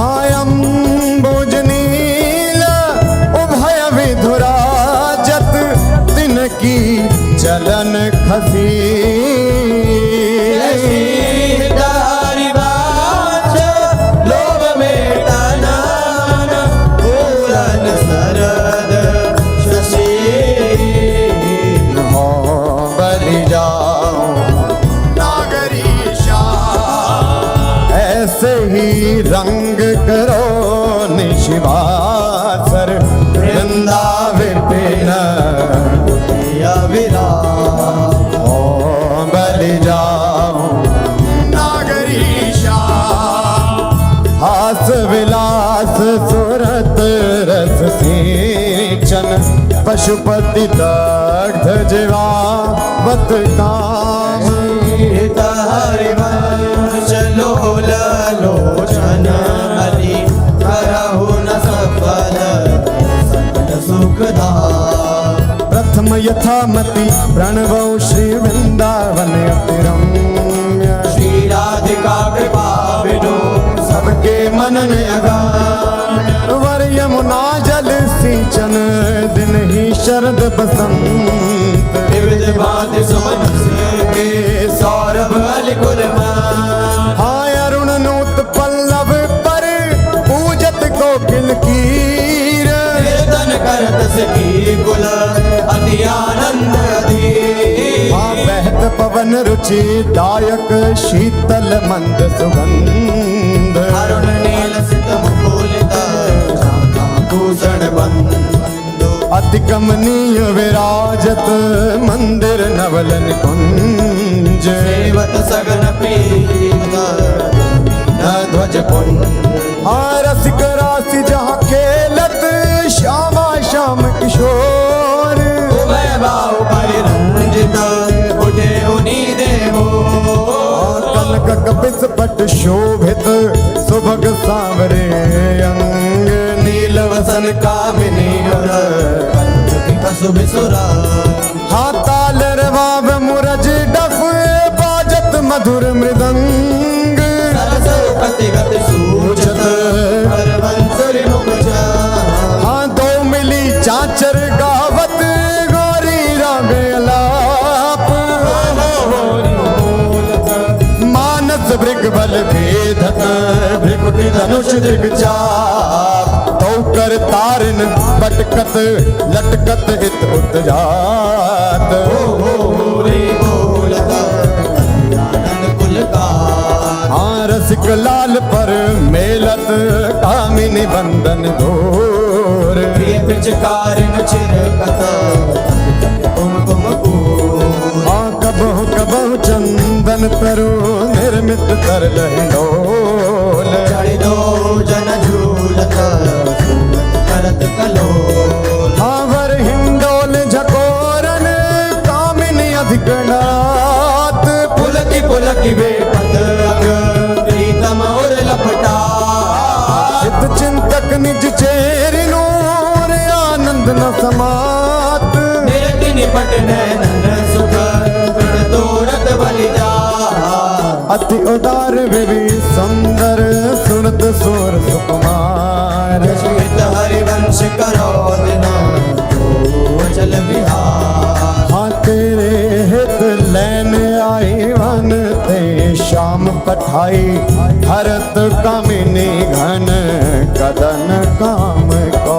आयम भुजनील उभय विधुराजत तिनकी चलन खसी हरिवांश लोभ में टनन पूरन सरद शशि हो बलि जाओ नागरीशा ऐसे ही रंग करो निशिवासर वृंदा विपिन विराम ओ बलि जाओ नागरीशा हास विलास सुरत रस सिंचन पशुपति दग्ध जीवावत काम हरिवंश लोल लोचन हरि करहु न सफल सकल सुखदा प्रथम यथामति प्रणवौ श्री वृंदावन अतिरम्य श्री राधिका कृपा बिनु सबके मनन अगान वर यमुना जल सिंचन दिन ही शरद बसंत विविध भांति सुमन के सौरभ अलिकुल हाय अरुण नूत पल्लव पर पूजत कोकिल कीर कीर्तन करत सखी कुल अति आनंद अधीर हाँ बहत पवन रुचि दायक शीतल मंद सुगंध अरुण नील सित मुकुलित भूषण बंधु अति कमनीय विराजत मंदिर नवलन कुंज सेवत सगन प्रीत न ध्वज पुंज हाँ रसिक राशि जहाँ खेलत श्यामा श्याम किशोर उभय बाहु परिरंजित उठे उनी देवो कनक कपिस पट शोभित सुभग साव जिग चाप तो कर तारन पटकत लटकत इत उत जात रे बोलत आनंद कुल का हाँ रसिक लाल पर मेलत कामिनी बंधन घोर प्रिय पिचकारिन छिरकत कुमकुम को हाँ कबहु कबहु चंदन तरु निर्मित कर लहिलोल चढ़ दो जन झूलत करत कलो हाँ वर हिंडोल झकोरन कामिनी अधिकनाथ पुलकी बेपत अग प्रीतम और लपटा चित चिंतक निज चेरि नूर आनंद न समात निरति निपट नैनन सुख प्रण तोरत बलि जा अति उदार विवि सुंदर सुनत सुर सुकुमार श्वेत हरिवंश करो दिन चल बिहार हाँ तेरे हित लैन आई वन ते शाम पठाई हरत कामिनी घन कदन काम को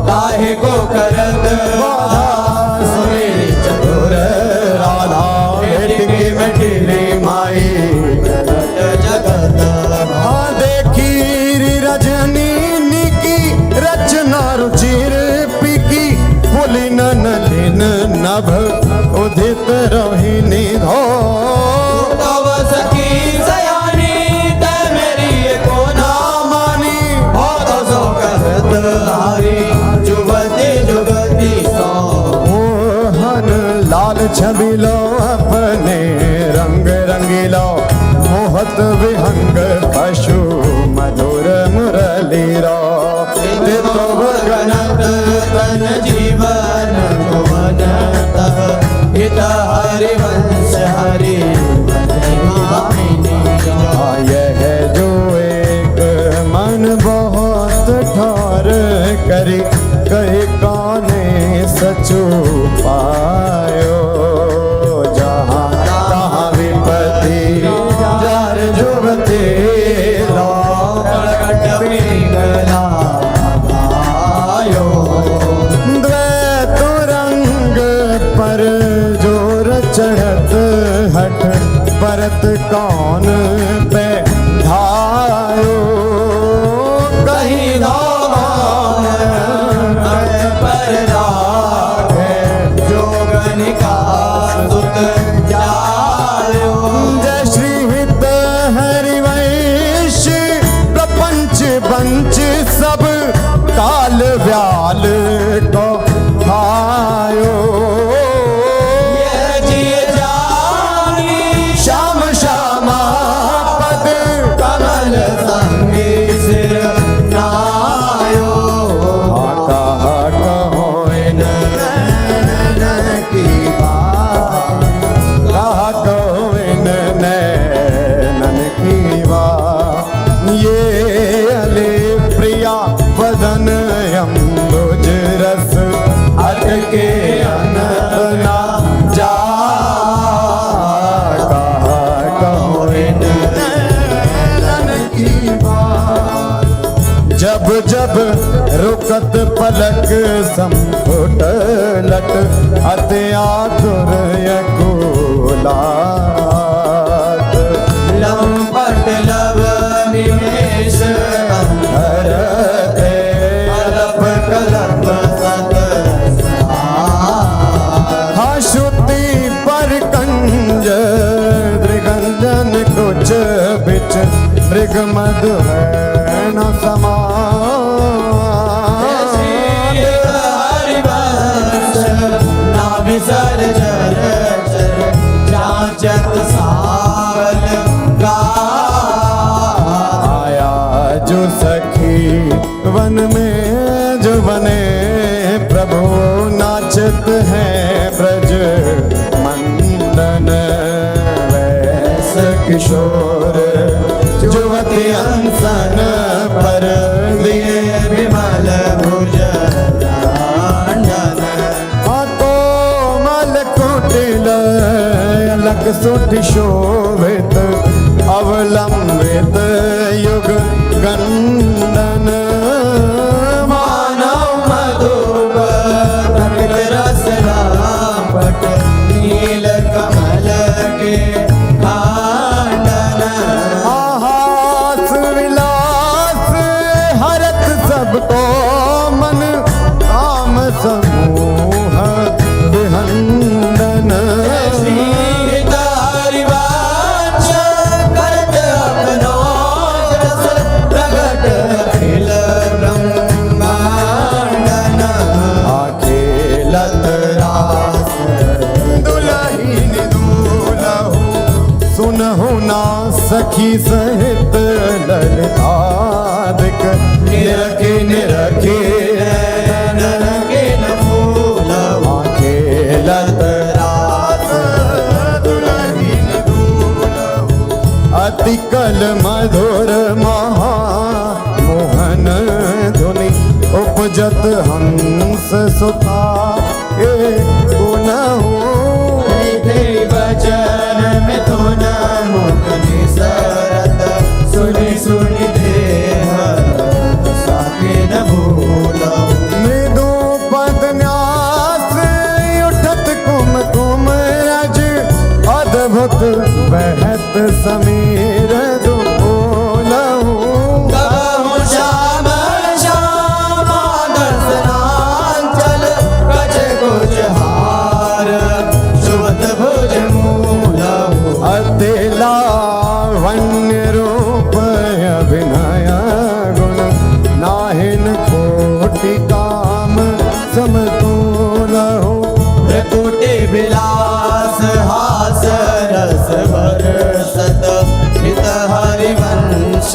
काहे को करत बाधा सुने चतुर राधा भेटकी मटिली माई जगत हाँ देखी रजनी की रचना रुचिर पिकी फुली नलिन नभ उदित रोहिणी धो तव सखी सयानी ते मेरी को ना मानी हो तो सो कहत हारी जुगति जुगति सो मोहन लाल छबिलो अपने रंग रंगीलो मोहत विहंग पशु मधुर मुरली रो तो गणत तन जीवन भुवन तह हित हरिवंश हरि यह जो एक मन बहुत ठार करी कहे काने सचु पायो जहाँ तहाँ विपत्ति जार जुबते लो द्वैत रंग पर जोर चढ़त हट परत कौन पे धायो कहीं पर राखे जोगनिका सुत जायो जय श्री हित हरिवंश प्रपंच बंच सब काल व्याल को खायो ये जिए जानी श्याम श्यामा पद कमल संगी सिर नायो कहा कहो इन नैनन की बात कहा कहो इन नैनन की बात ये अले प्रिया वदन अम्बुज रस अटके अनंत ना जा कहा कहो इन नैनन की बात जब जब रुकत पलक संपुट लट अति आतुर यकुलात लंपट लव निमेश हरते कलप कलप सत हाँ श्रुति पर कंज दृगंजन कुछ बिच मृग मधु है न समा हरिवंश ना विसर जर चर जाचत सावल गा आया जो सखी वन में जो बने प्रभु नाचत हैं ब्रज मंडन वैस किशोर जुवती अंसन पर दिए विमल भुज दांडन कोमल कुटिल अलग सुठ शोभित अवलंबित युग गंडन मानव मधुप कनक रस रापट नील कमल के कांडन आहास विलास हरत सबको मन काम समूह विहंडन सुनहु ना सखी सहित ललितादिक निरखे निरखे नरके न फूल खेलत रास दुलहिन दूलहु अति कल मधुर महा मोहन धुनि उपजत हंस सुता ए गुनहु वचन मिथुन मुख निसरत सुनि सुनि देह साके न भूलो मृदु पद न्यास उठत कुम कुम अज अद्भुत बहत समीर दुलहु कहूँ श्याम श्यामा दर्शनांचल कछ कुछ हार सुवत भुज मूलहु अति लावण्य रूप अभिनय गुण नाहिन कोटि काम समतुलहु प्रकुटि विलास हास रस बरसत हित हरिवंश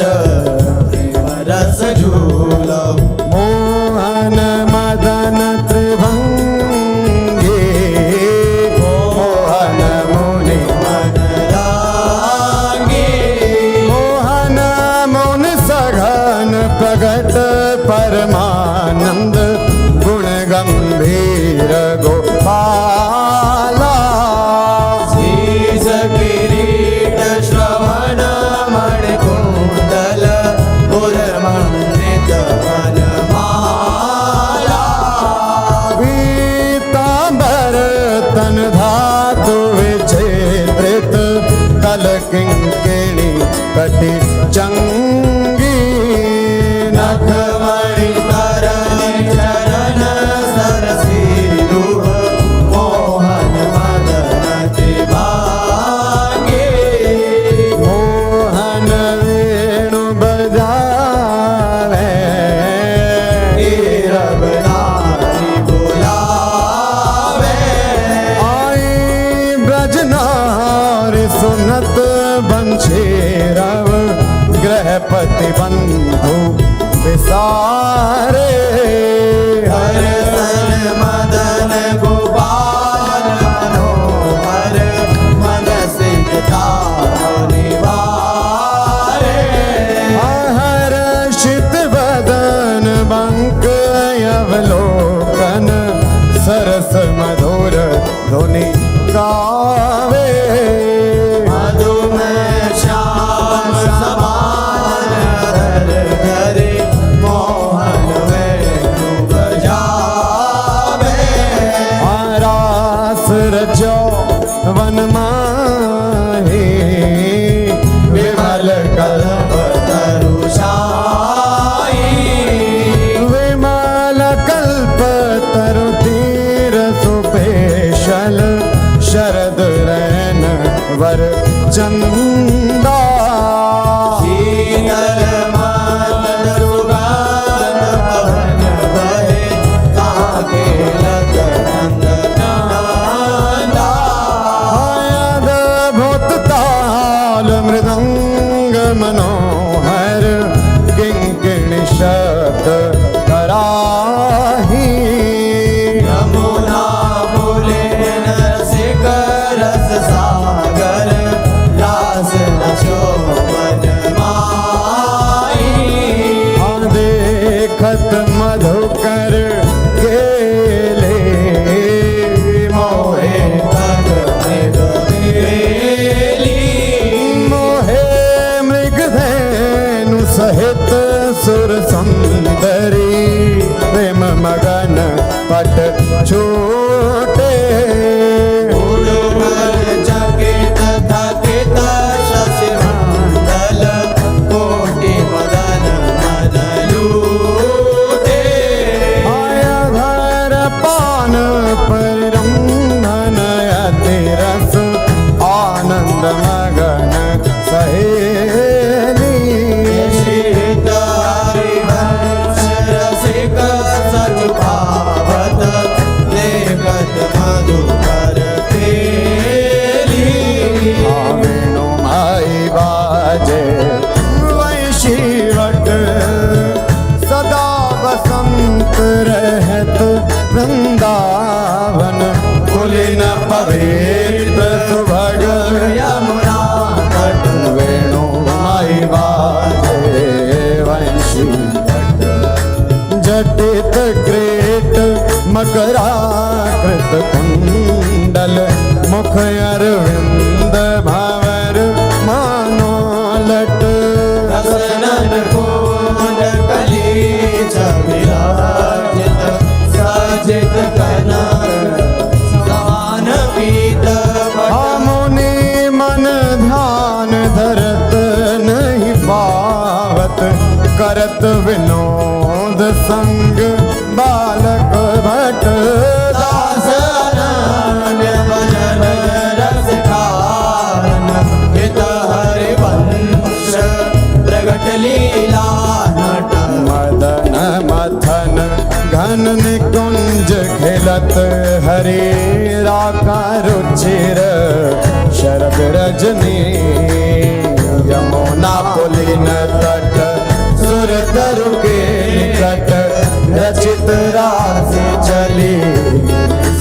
प्रेम रस झूलहु मोहन मदन त्रिभंगी मोहन मुनि मन रागे मोहन मुन सघन प्रगट परमानंद गुण गंभीर गोपाला शीश किरीट श्रवण मणि कुंडल पुरमंडित वनमाला पीतांबर तन धातु विचित्रित कल किंकिणी कटि चंगी नख नखमणि तरनि चरण सरसीरुह मोहन मदन त्रिभागे मोहन वेणु बजावे नीरव नारी बुलावे आई ब्रजनारी सुनत बंशीरव गृहपति बंधु विसारे हरसन मदन गोपाल मनोहर मन सिद्धा निवारे हर्षित बदन बंक अवलोकन सरस मधुर धुनि गावे मधुमेह श्याम समान हर घरे मोहन वेणु बजावे आरास रजो वन माही विमल कल्प तरुषाई विमल कल्प तरु तीर सुपेशल शरद रैन वर चंदा शीतल मातल सुगंध पवन बहे ताके लत रंग नादा अद्भुत ताल मृदंग मनोहर किंकिणी शब्द कराही यमुना बोले नरसिक रस सागर रास नशोभन माई देखत मधुकर गेले मोहे तक मृग बेली मोहे मृगधेनु सहित सहित सुर सुंदरी प्रेम मगन पट छूटे चकित थकित शशि मंडल कोटि मदन मद लूटे आया घर पान परिरंधन अति रस आनंद मगन सहेली शीत हरिवंश रसिक सच भावत लेखत मधुकर पेली वेणु माई बाजे वैशीवट सदा बसंत रहत वृंदावन कुलीन पवित्र सुभग यमुना तट वेणु माई बाजे वैशीवट जटित ग्रेट मकराकृत कुंडल मुख अरविंद भंवर मानोलट दशनन कुंड कली विराजित सजित कनक सान पीत मुनि मन ध्यान धरत नहीं पावत करत विनोद संग बालक भट दास अनन्य भजन रस कारण हित हरिवंश प्रगट लीला नट मदन मथन घन निकुंज खिलत हरे राका रुचिर शरद रजनी यमुना पुलिन तट सुर तरु के निकट रचित राशि चली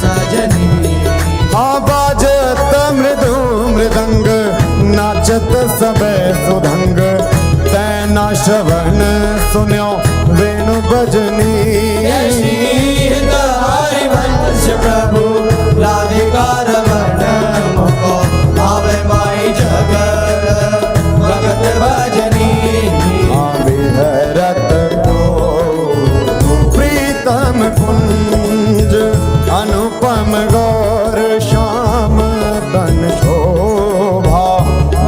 सजनी बाजत मृदु मृदंग नाचत सबे सुधंग तैना श्रवण सुन्यो वेणु बजनी हित हरिवंश प्रभु राधिका रमण मुको आवे माई जगत भगत भजनी विहरत प्रीतम कुंज अनुपम गौर श्याम तन शोभा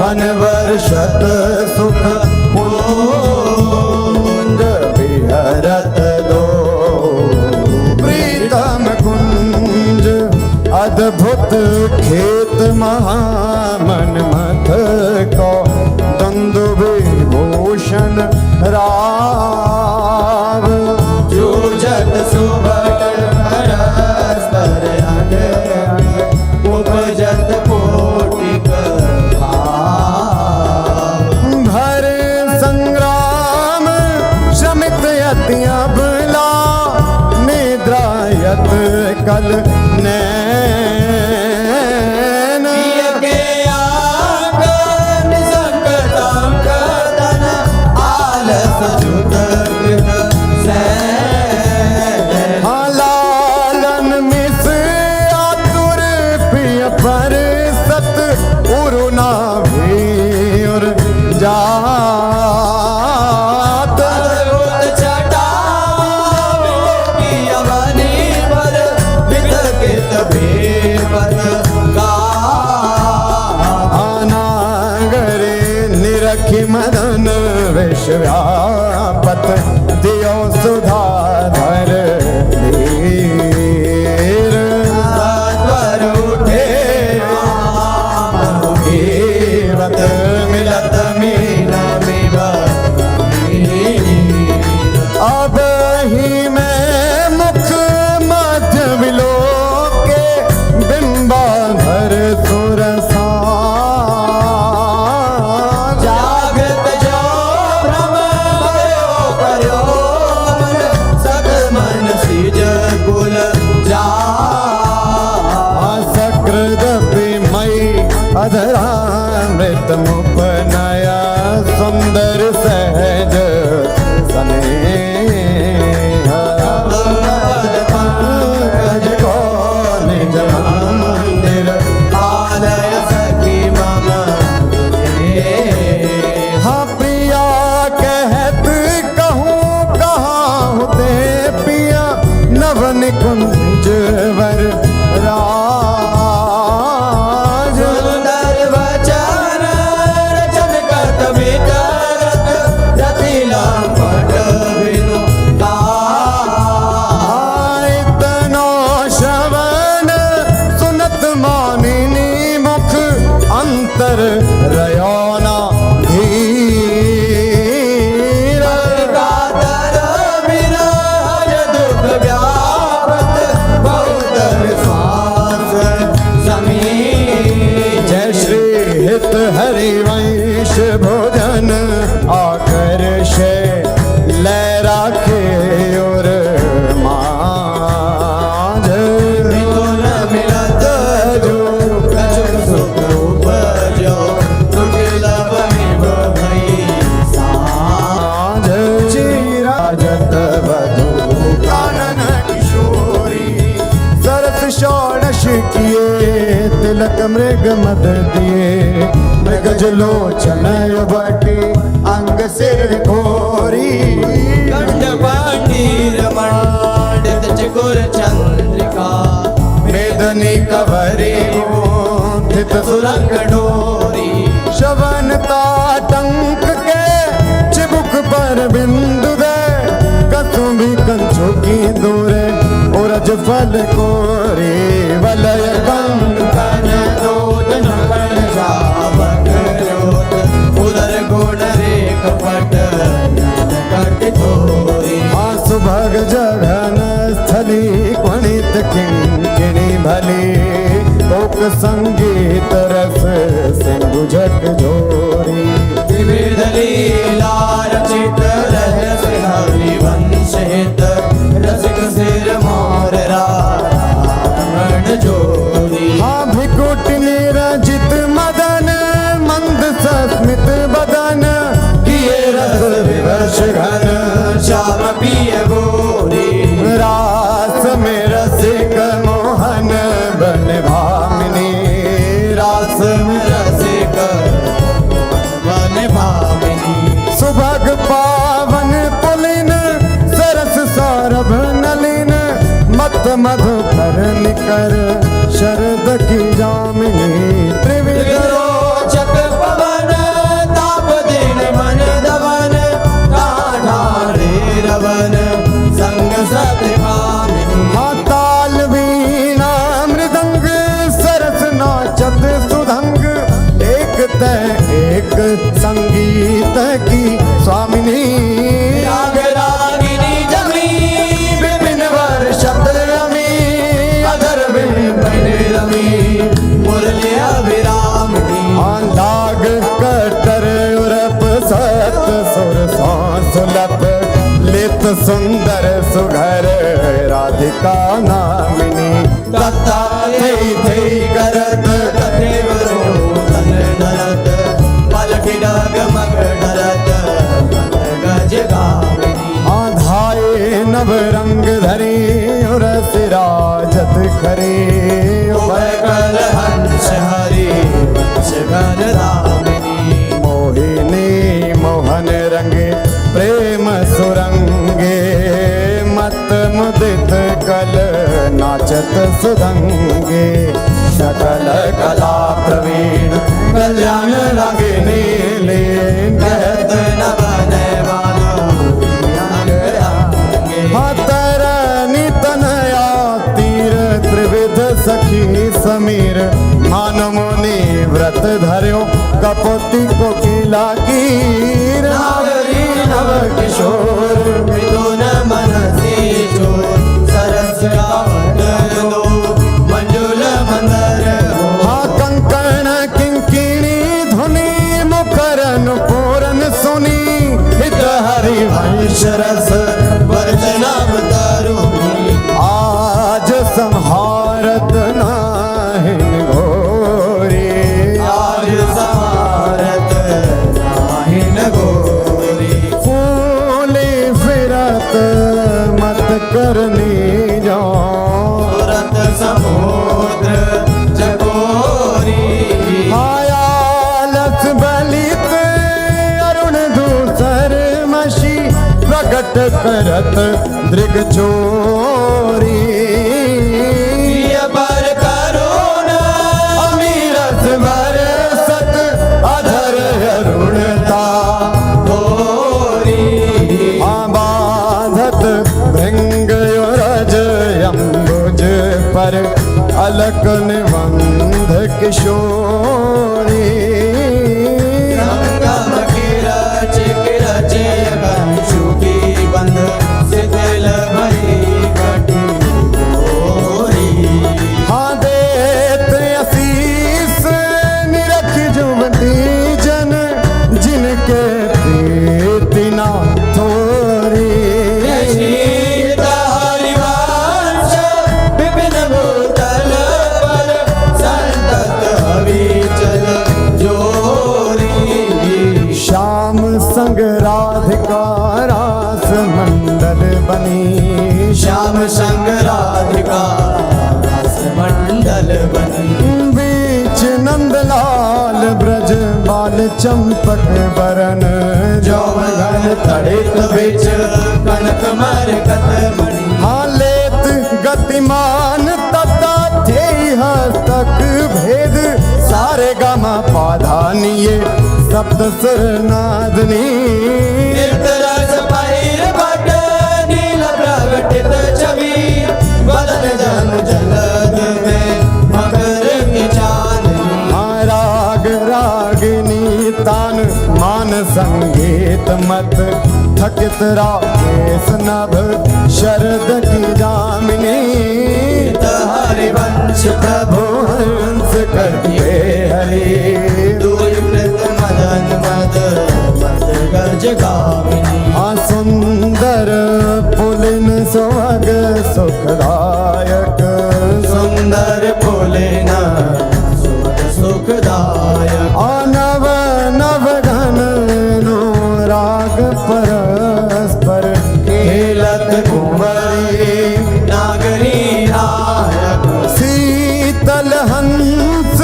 वन वर्षत सुख कुंज विहरत दो प्रीतम कुंज अद्भुत खेत महामन मथ को दंदु विभूषण राव जूझत सुभट परस्पर अंग उपजत कोटिक भाव भर संग्राम श्रमित यति अबला निद्रायत कल नैन के आंगन संकटांकन आलस जुत गृह सैन लालन मिस आतुर प्रिय पर सत उरुना भीर जात अद्भुत छटा की अवनी पर विदकित भीमत का अनागरे निरखि मदन विश्व्यापत दियो सुधाधर धीर तत्पर उठे जीवत मिलत मीन अब ही मैं मुख मध्य विलोके बिंबाधर सुरसा जागत जो भ्रम भयो कर्यो मन सकल राखे और मांझ मिथुन मिलत जो कछुक सुख उपजो दुर्लभ मिव भई साझ राजत वधु कानन किशोरी सरस षोडश किए तिलक मृग मद दिए मृग जलोचन बटी अंग सिर घोरी कंठ पाटीर मंडित चकोर चंद्रिका मेदनी कवरी थित सुरंग डोरी शवन ताटंक के चिबुक पर बिंदु दे कसुंभी कंचो की दूरे उरज फल कोरे वलय कंकन दोदन कण जावक जोत उदर गुण रेख पट कट तोरी सुभग जघन स्थली क्वणित किंकिणी भली कोक संगीत रस सिंधु झक झोरी विविध लीला रचित रहस्य हरिवंश हित रसिक सिर मोर रामण जोरी भिकुट निरजित मदन मंद सस्मित बदन किए रस विवश घन श्याम पिय गोरी रास में रसिक मोहन बन भामिनी रास में रसिक वन भामिनी सुभग पावन पुलिन सरस सौरभ नलिन मत मधुकर निकर शरद की जामिनी त्रिविध रोचक पवन ताप दिन मन दवन काढ़ारे रवन संग सत्य कामिनी ताल वीणा मृदंग सरस नाचत सुधंग एक तय एक संगीत की स्वामिनी राग रागिनी जमी विपिन वर्षत रमी अधर विपिन रमी मुरली अभिरामिनी लाग कटर उरप सत सुर सुलभ लित सुंदर सुघर राधिका नामिनी दत्ता थे करत कथेवरो तन नरत पलक डाग मग डरत गज गामिनी आधाए नव रंग धरी उरस राजत करे उभय कल हंस हरि वंश घन रामिनी मोहिनी मोहन रंगे प्रेम सुरंगे मत मुदित कल नाचत सुधंगे सकल कला प्रवीण कल्याण रागिनी लीन कहत न बने वालो तरनी तनया तीर त्रिविध सखी समीर मान मुनि व्रत धर्यो कपोती कोकिला कीर नागरी नव किशोर मिथुन मनसी चोर सरस कावट दो मंजुल मंदर हो कंकण किंकिणी धुनी मुखरन पूरन सुनी हित हरि वंश रस वर्जनम तरुणी आज संहारत नाहिन घोरी आज समारत नाहिन गोरी फूली फिरत मत करनी जो तुरत समुद्र जगोरी आयालस बलित अरुण दूसर मशी प्रकट करत दृग चोरी प्रिय पर करुण अमीरस बरसत अधर अरुणता गोरी बाधत भृंग रज अम्बुज पर अलक निबंध किशोरी संगम किरच किरच कंशु की बंध शिथिल भरी कटी गोरी हाँ देत असीस निरख जुवती जन जिनके प्रीति ना थोरी संग राधिका रस मंडल बनी। बीच नंदलाल ब्रज बाल चंपक बरन जौवन तड़ित बिच कनक मरकत मणि। हाँ लेत गतिमान तथा थे हस्तक भेद सारे गामा पाधानिये सप्त सुर नादनी। रस पहिर भट नील प्रगटित छवि बदन जन जलद में मकर की चांदनी। हाँ राग रागिनी तान मान संगीत मत थकित राकेश नभ शरद की जामिनी। हरिवंश प्रभु हंस करके हरि दूरिवृत मदन मद मद गज गामिनी। हाँ सुंदर पुलिन सुहाग सुखदायक सुंदर पुलिन सुख सुखदायक। नव नव घन नो राग परस्पर खेलत कुंवरी नागरी नायक। शीतल हंस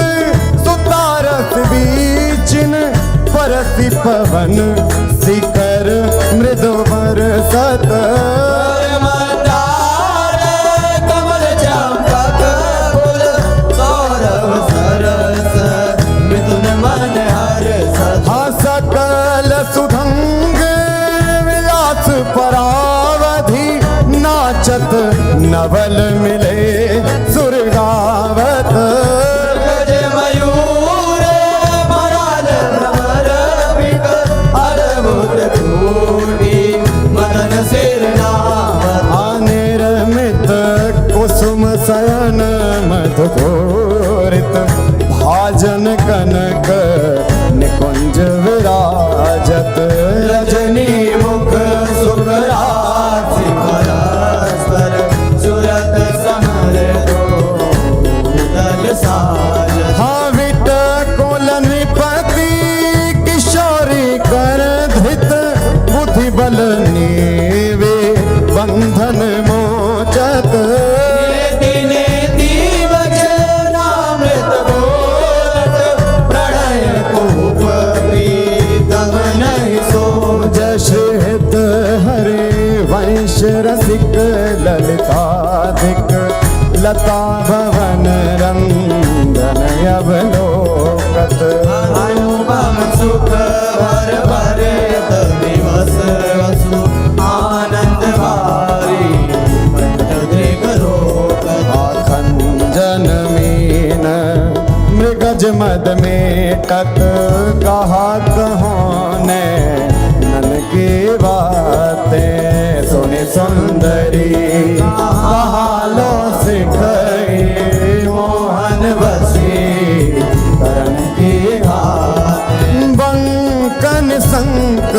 सुतारस बीचिन परसि पवन शिखर मृदु बरसत। मंदार कमल चंपक फूल सौरभ सरस मिथुन मन हर्ष। हाँ सकल सुधंग विलास परावधि नाचत नवल मिले सुर गावत। गज मयूर मराल भ्रमर बिक अद्भुत कोटि मदन सिर नावत। निर्मित कुसुम शयन मधुकोरित भाजन कनक निकुंज विराजत। रजनी मुख सुखरासि परस्पर सुरत समर दो दल साज। हाँ विट कुल नृपति किशोरी कर धृत बुद्धि बल नीवे बंधन मोचत। नेति नेति वचनामृत बोलत प्रणय कूप प्रीतम नहीं सोच। जश हित हरे वंश रसिक ललिताधिक लता भवन रंजन अवलोकत। अनुपम सुख भर भरे दिवस वसु आनंद भारी पंच दृग रोकत। खंजन मीन मृगज मद मेटत कहा कहोने नन की बातें सुनि सुंदरी कहालो सिखई मोहन बसी करण की घात। बंकन संक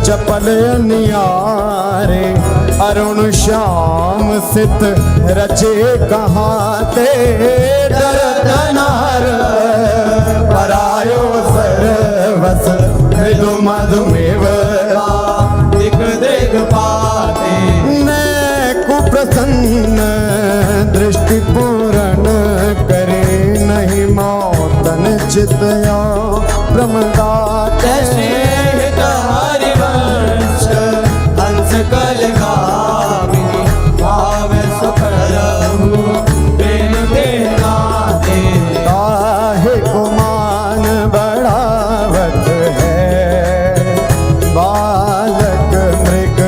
चपल नियारे अरुण श्याम सित रचे कहाते। डरत नार परायो सरवस मृदु मधुमेव दिख दृग पाते। ने कुप्रसन्न दृष्टि पूर्ण करे नहीं मौतन चितया प्रमदाते। श्रेष्ठ हरिवंश हंस कल गामिनी भाव सुखरहु प्रेम के नाते। काहे गुमान बढ़ावत है बालक मृग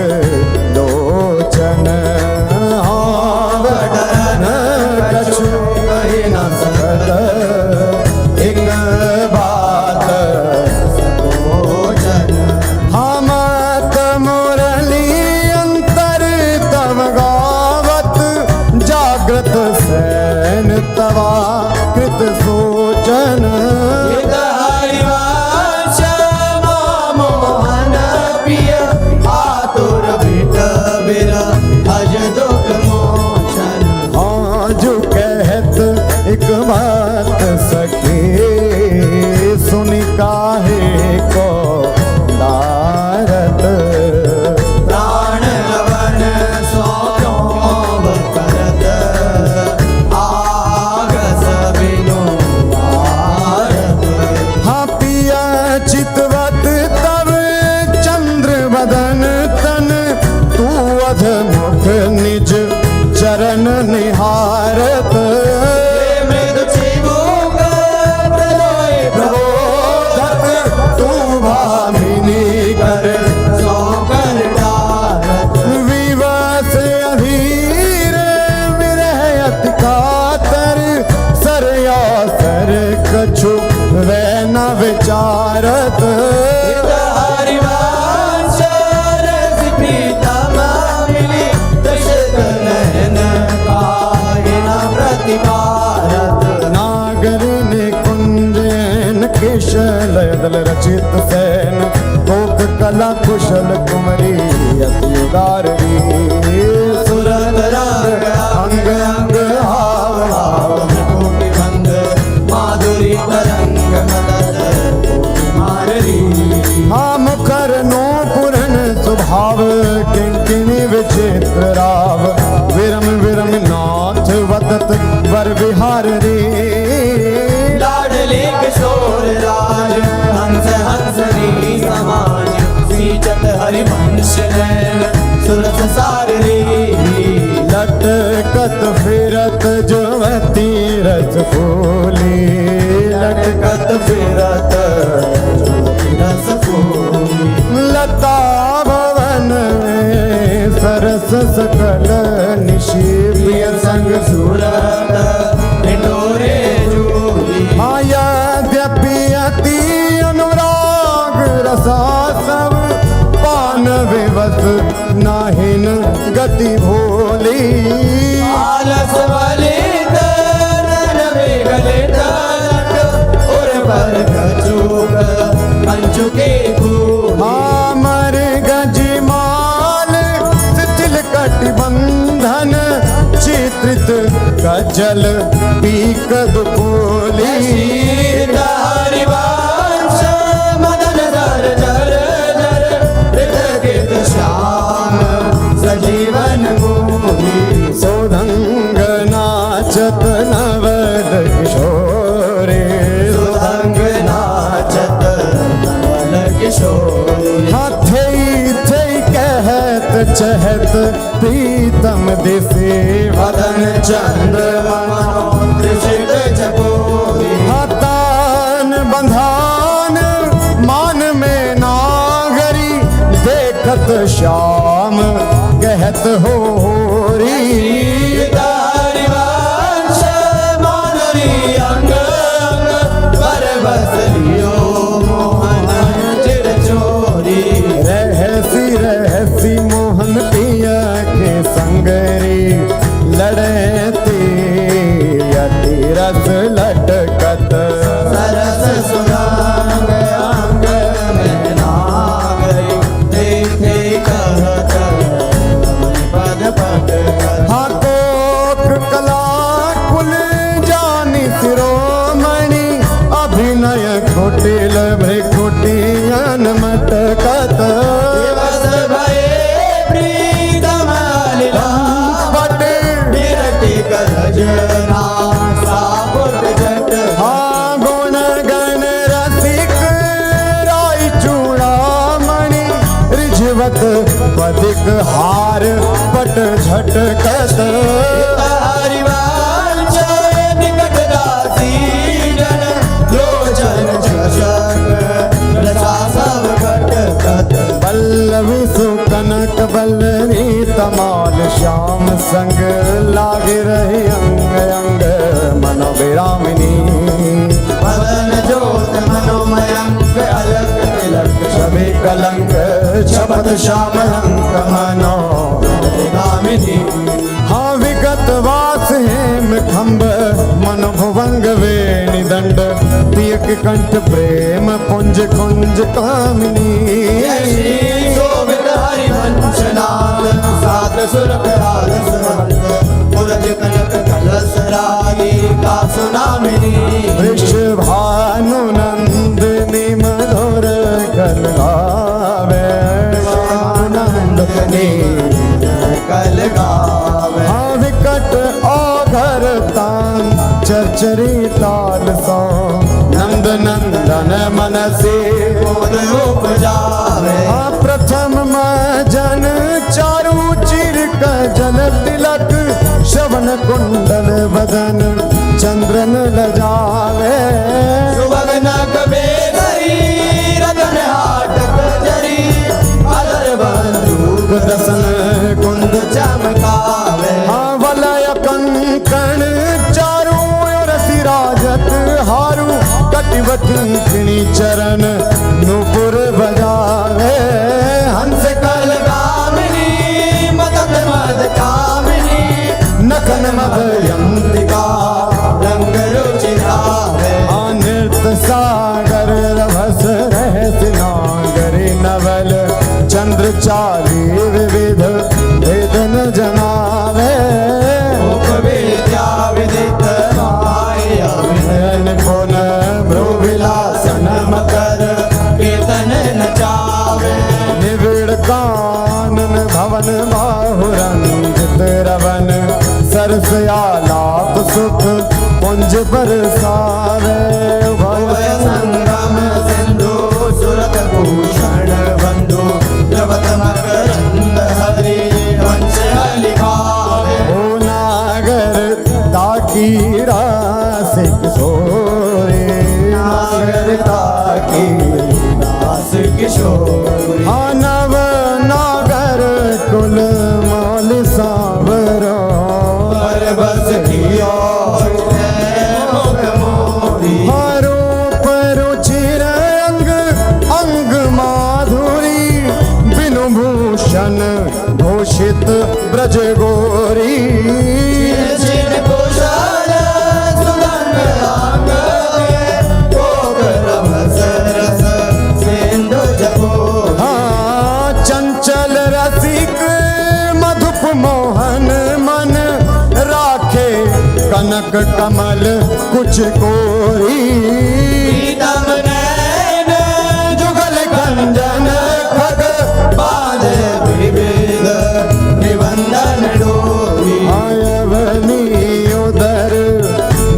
श्रृंगार रे सुरत रंग अंग अंग हाव हाव कोटि भंग माधुरी तरंग मदद माररी हाँ मुखर नो पुरन स्वभाव किंकिणी विचित्र राव विरम विरम नाथ वदत वर विहार रे लाडले किशोर राज हंस हंसनी समाज सीचत हरिवंश नैन सुरस सार रे लटकत फिरत जुवती रस फूली लटकत फिरत रस फूली लता भवन में सरस सकल निशिप्रिय संग सूरत निडोरे जूली यद्यपि अति अनुराग रसा सब पान विवस नाहिन गति भोली आलस वलित नन विगलित लट और पर कचूक कंचुके खूब आमर गजमाल शिथिल कटिबंधन चित्रित कजल पीकद कोली हरिवंश मदन जर जर जर हृदय श्याम सजीवन मोही सोधंग नाचत नवल किशोरे सुरंग नाचत नवल किशोरी हाथे थे कहत चहत प्रीतम दिसे वदन चंद्रमा त्रिशित चकोरी हातान बंधान मान में नागरी देखत श्याम कहत हो री हरिवंश माधुरी अंग अंग वर बस लियो मोहन चिर चोरी रहसी रहसी मोहन पिया के संगरी लड़ते अति रस लटकत सरस सुरंग अंग में नागरी देखे कहत पद पद हाँ कोक कला कुल जानी शिरोमणि अभिनय कुटिल भ्रिकुटियन मटकत दिवस भये प्रीतम लीला बट विरति करजना सापुट जट हाँ गुण गण रसिक राई चूड़ामणि रिझवत पदिक हार पट झटकत हरिवंश निकट दासी जन लोचन चषक रसा सब घटकत पल्लवी सुकनक बल्लरी तमाल श्याम संग लागे रही अंग अंग मनोविरामिनी मदन ज्योत मनोमयंक अलक तिलक छवि कलंक छपत श्याम अंक मनो गामिनी हाँ विगत वास हेम खम्ब मन भुवंग वेणि दंड पियक कंठ प्रेम पुंज कुंज कामिनी शोभित हरिवंश नाम सात सुर कराल सुरंग उरज कनक कलश रागी का सुनामिनी वृषभानु नंदिनी मधुर कल गावे नंदनी कल गावे हाँ विकट औघर तान चरचरी ताल सो नंद नंदन मन से बोध उपजावे हाँ प्रथम मजन चारु चिर जल तिलक श्रवण कुंडल बदन चंद्रन लजावे सुभग बेगरी रतन हाटक जरी अलर बंदूक दसन कुंद चमकावे हाँ वलय कंकण चारू रसी राजत हारू कटिवती किणी चरण नुपुर बजावे हंस कल गामिनी मदद मद कामिनी नखन मभयंतिका रंग रुचिरावे नृत्य सागर रभस रहस्य नागरी नवल चंद्र चाली विविध भेद न जनावे मुख विद्या विदित माय अभिनयन पुन विलासन मकर कीर्तन नचावे निविड़ कानन भवन बाहुरंजित रवन सरस आलाप सुख पुंज बरसावे भय संगम सिंधु सुरत भूषण बंधु द्रवत मकरंद हरि वंश लिखावे ओ नागर ताकी रास किशोरे नागर ताकी दास किशोरी नव नागर कुल मौल सावरो पर बस कियो हरो परुचिर अंग अंग माधुरी बिनु भूषण भूषित ब्रज गोरी चिर कुशल सुगंध अंग कोकर रस सिंधु जपो चंचल रसिक मधुप मोहन मन राखे कनक कमल कुछ कोरी पीतम नैन जुगल कंजन खग बाध विविध निबंधन डोरी आयवनी उदर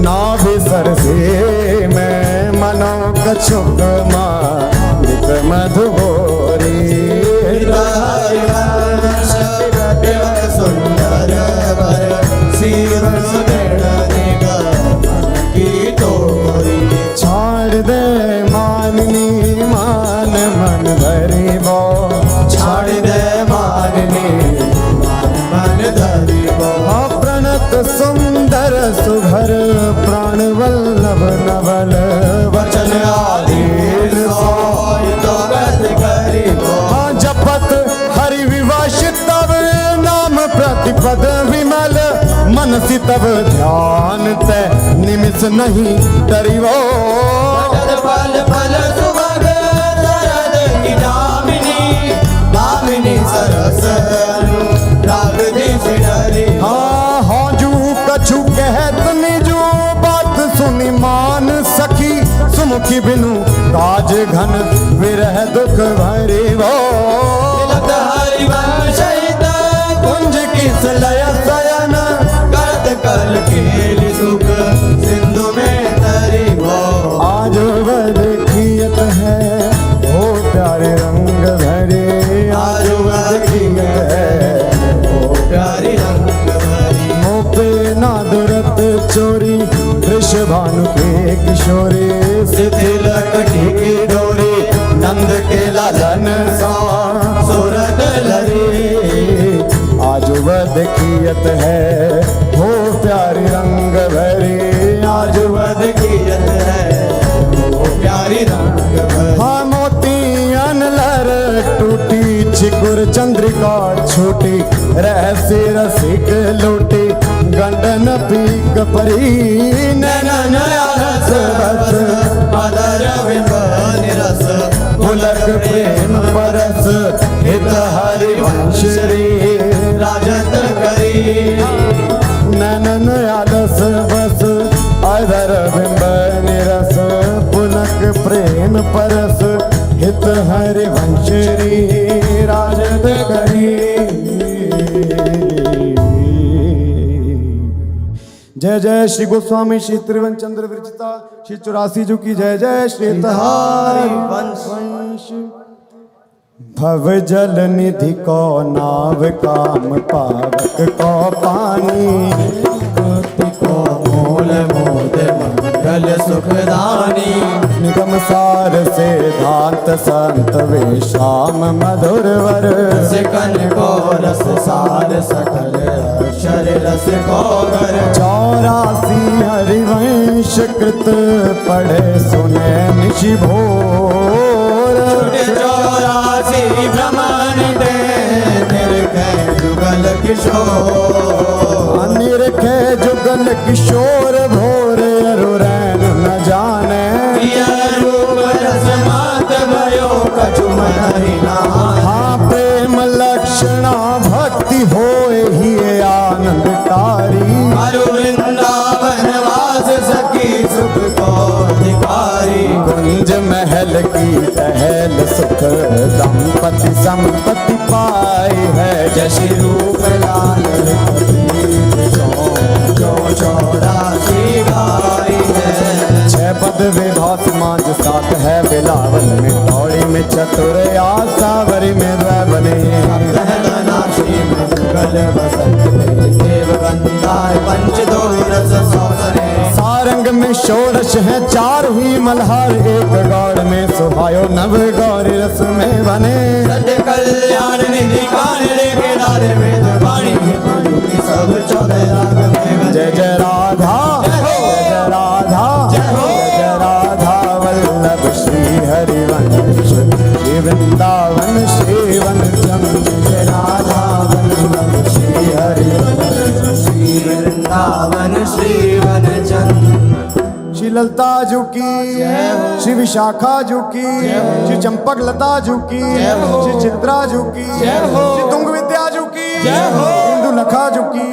नाभि सरसे में मनो कछुक मालिक मधुगोरी हरिवंश देवक सुंदर वर सीवन सुदृढ़ निगम की तोरी छाड़ दे माननी मान मन धरी बो छाड़ दे माननी मन धरी बो प्रणत सुंदर सुभर प्राण वल्लभ नवल वचन आधीन सोई तो गत करी बो जपत हरि विवश तब नाम प्रतिपद विमल मनसि तब ध्यान ते निमिष नहीं डरिवो फल फल सुभग शरद की दामिनी दामिनी सरस राग दिश डरी जू कछु कहत निजो बात सुनी मान सखी सुमुखी बिनु काज घन विरह दुख भरिवो तिलक हरिवंश कुंज किस लय सयन करत कल केल सुख सिंधु में तरी वो आज वह देखियत है ओ प्यारे रंग भरे आज वह देखियत है ओ प्यारी रंग भरी मोपे नादरत चोरी वृषभानु के किशोरी शिथिल कटी की डोरी नंद के लालन सा सूरत लरी आज वह देखियत है हो प्यारी रंग भरी आज वह देखियत है ओ प्यारी रंग भरी हाँ मोतियन लर टूटी चिकुर चंद्रिका छोटी रहस्य रसिक लूटी गंडन पीक परी नैनन रस बस अदर बिंब निरस पुलक प्रेम परस हित हरिवंश रे राजत करी नैनन आलस बस अधर बिंब निरस पुलक प्रेम परस हित हरिवंश री राजत करी जय जय श्री गोस्वामी श्री त्रिवन चंद्र विरचिता श्री 84 जी की जय जय श्री तहारी वंश भव जल निधि को नाव काम पावक को पानी को मूल मोद मंगल सुखदानी निगम सार से धांत संत वे श्याम मधुर वर सिकन को रस सार सकल अक्षर रस को घर 84 हरिवंश कृत पढ़े सुने निशि भोर 84 ब्रह्मांड निरखे जुगल किशोर निरखे जुगल किशोर भोर अरुरैन न जाने रूप रस मात भयो कछु मन ही ना हाँ प्रेम लक्षण दंपति संपत्ति पाई है। जय श्री रूप लाल जो 84 गाई है। 6 पद विधा समाज 7 है बिलावल में, दौड़ी में चतुर आसावरी में बने। नाशी में गल बसंत देव गंधार पंच दो रस सौसरे। सारंग में षोडश है 4 हुई मल्हार, एक गौड़ में सुहायो नव गौरी रस में बने। सत्य कल्याण निधि कानड़े के नारे वेद वाणी सब 14 राग में बने। जय जय राधा जय जय राधा जय जय राधा वल्लभ श्री हरिवंश श्री वृंदावन श्री वनचम। जय राधा वल्लभ श्री हरिवंश श्री वृंदावन श्री वनचंद। श्री ललता जू की, श्री विशाखा जू की, श्री चंपक लता जू की, श्री चित्रा जू की, श्री तुंग विद्या जू की, इंदु लखा जू की।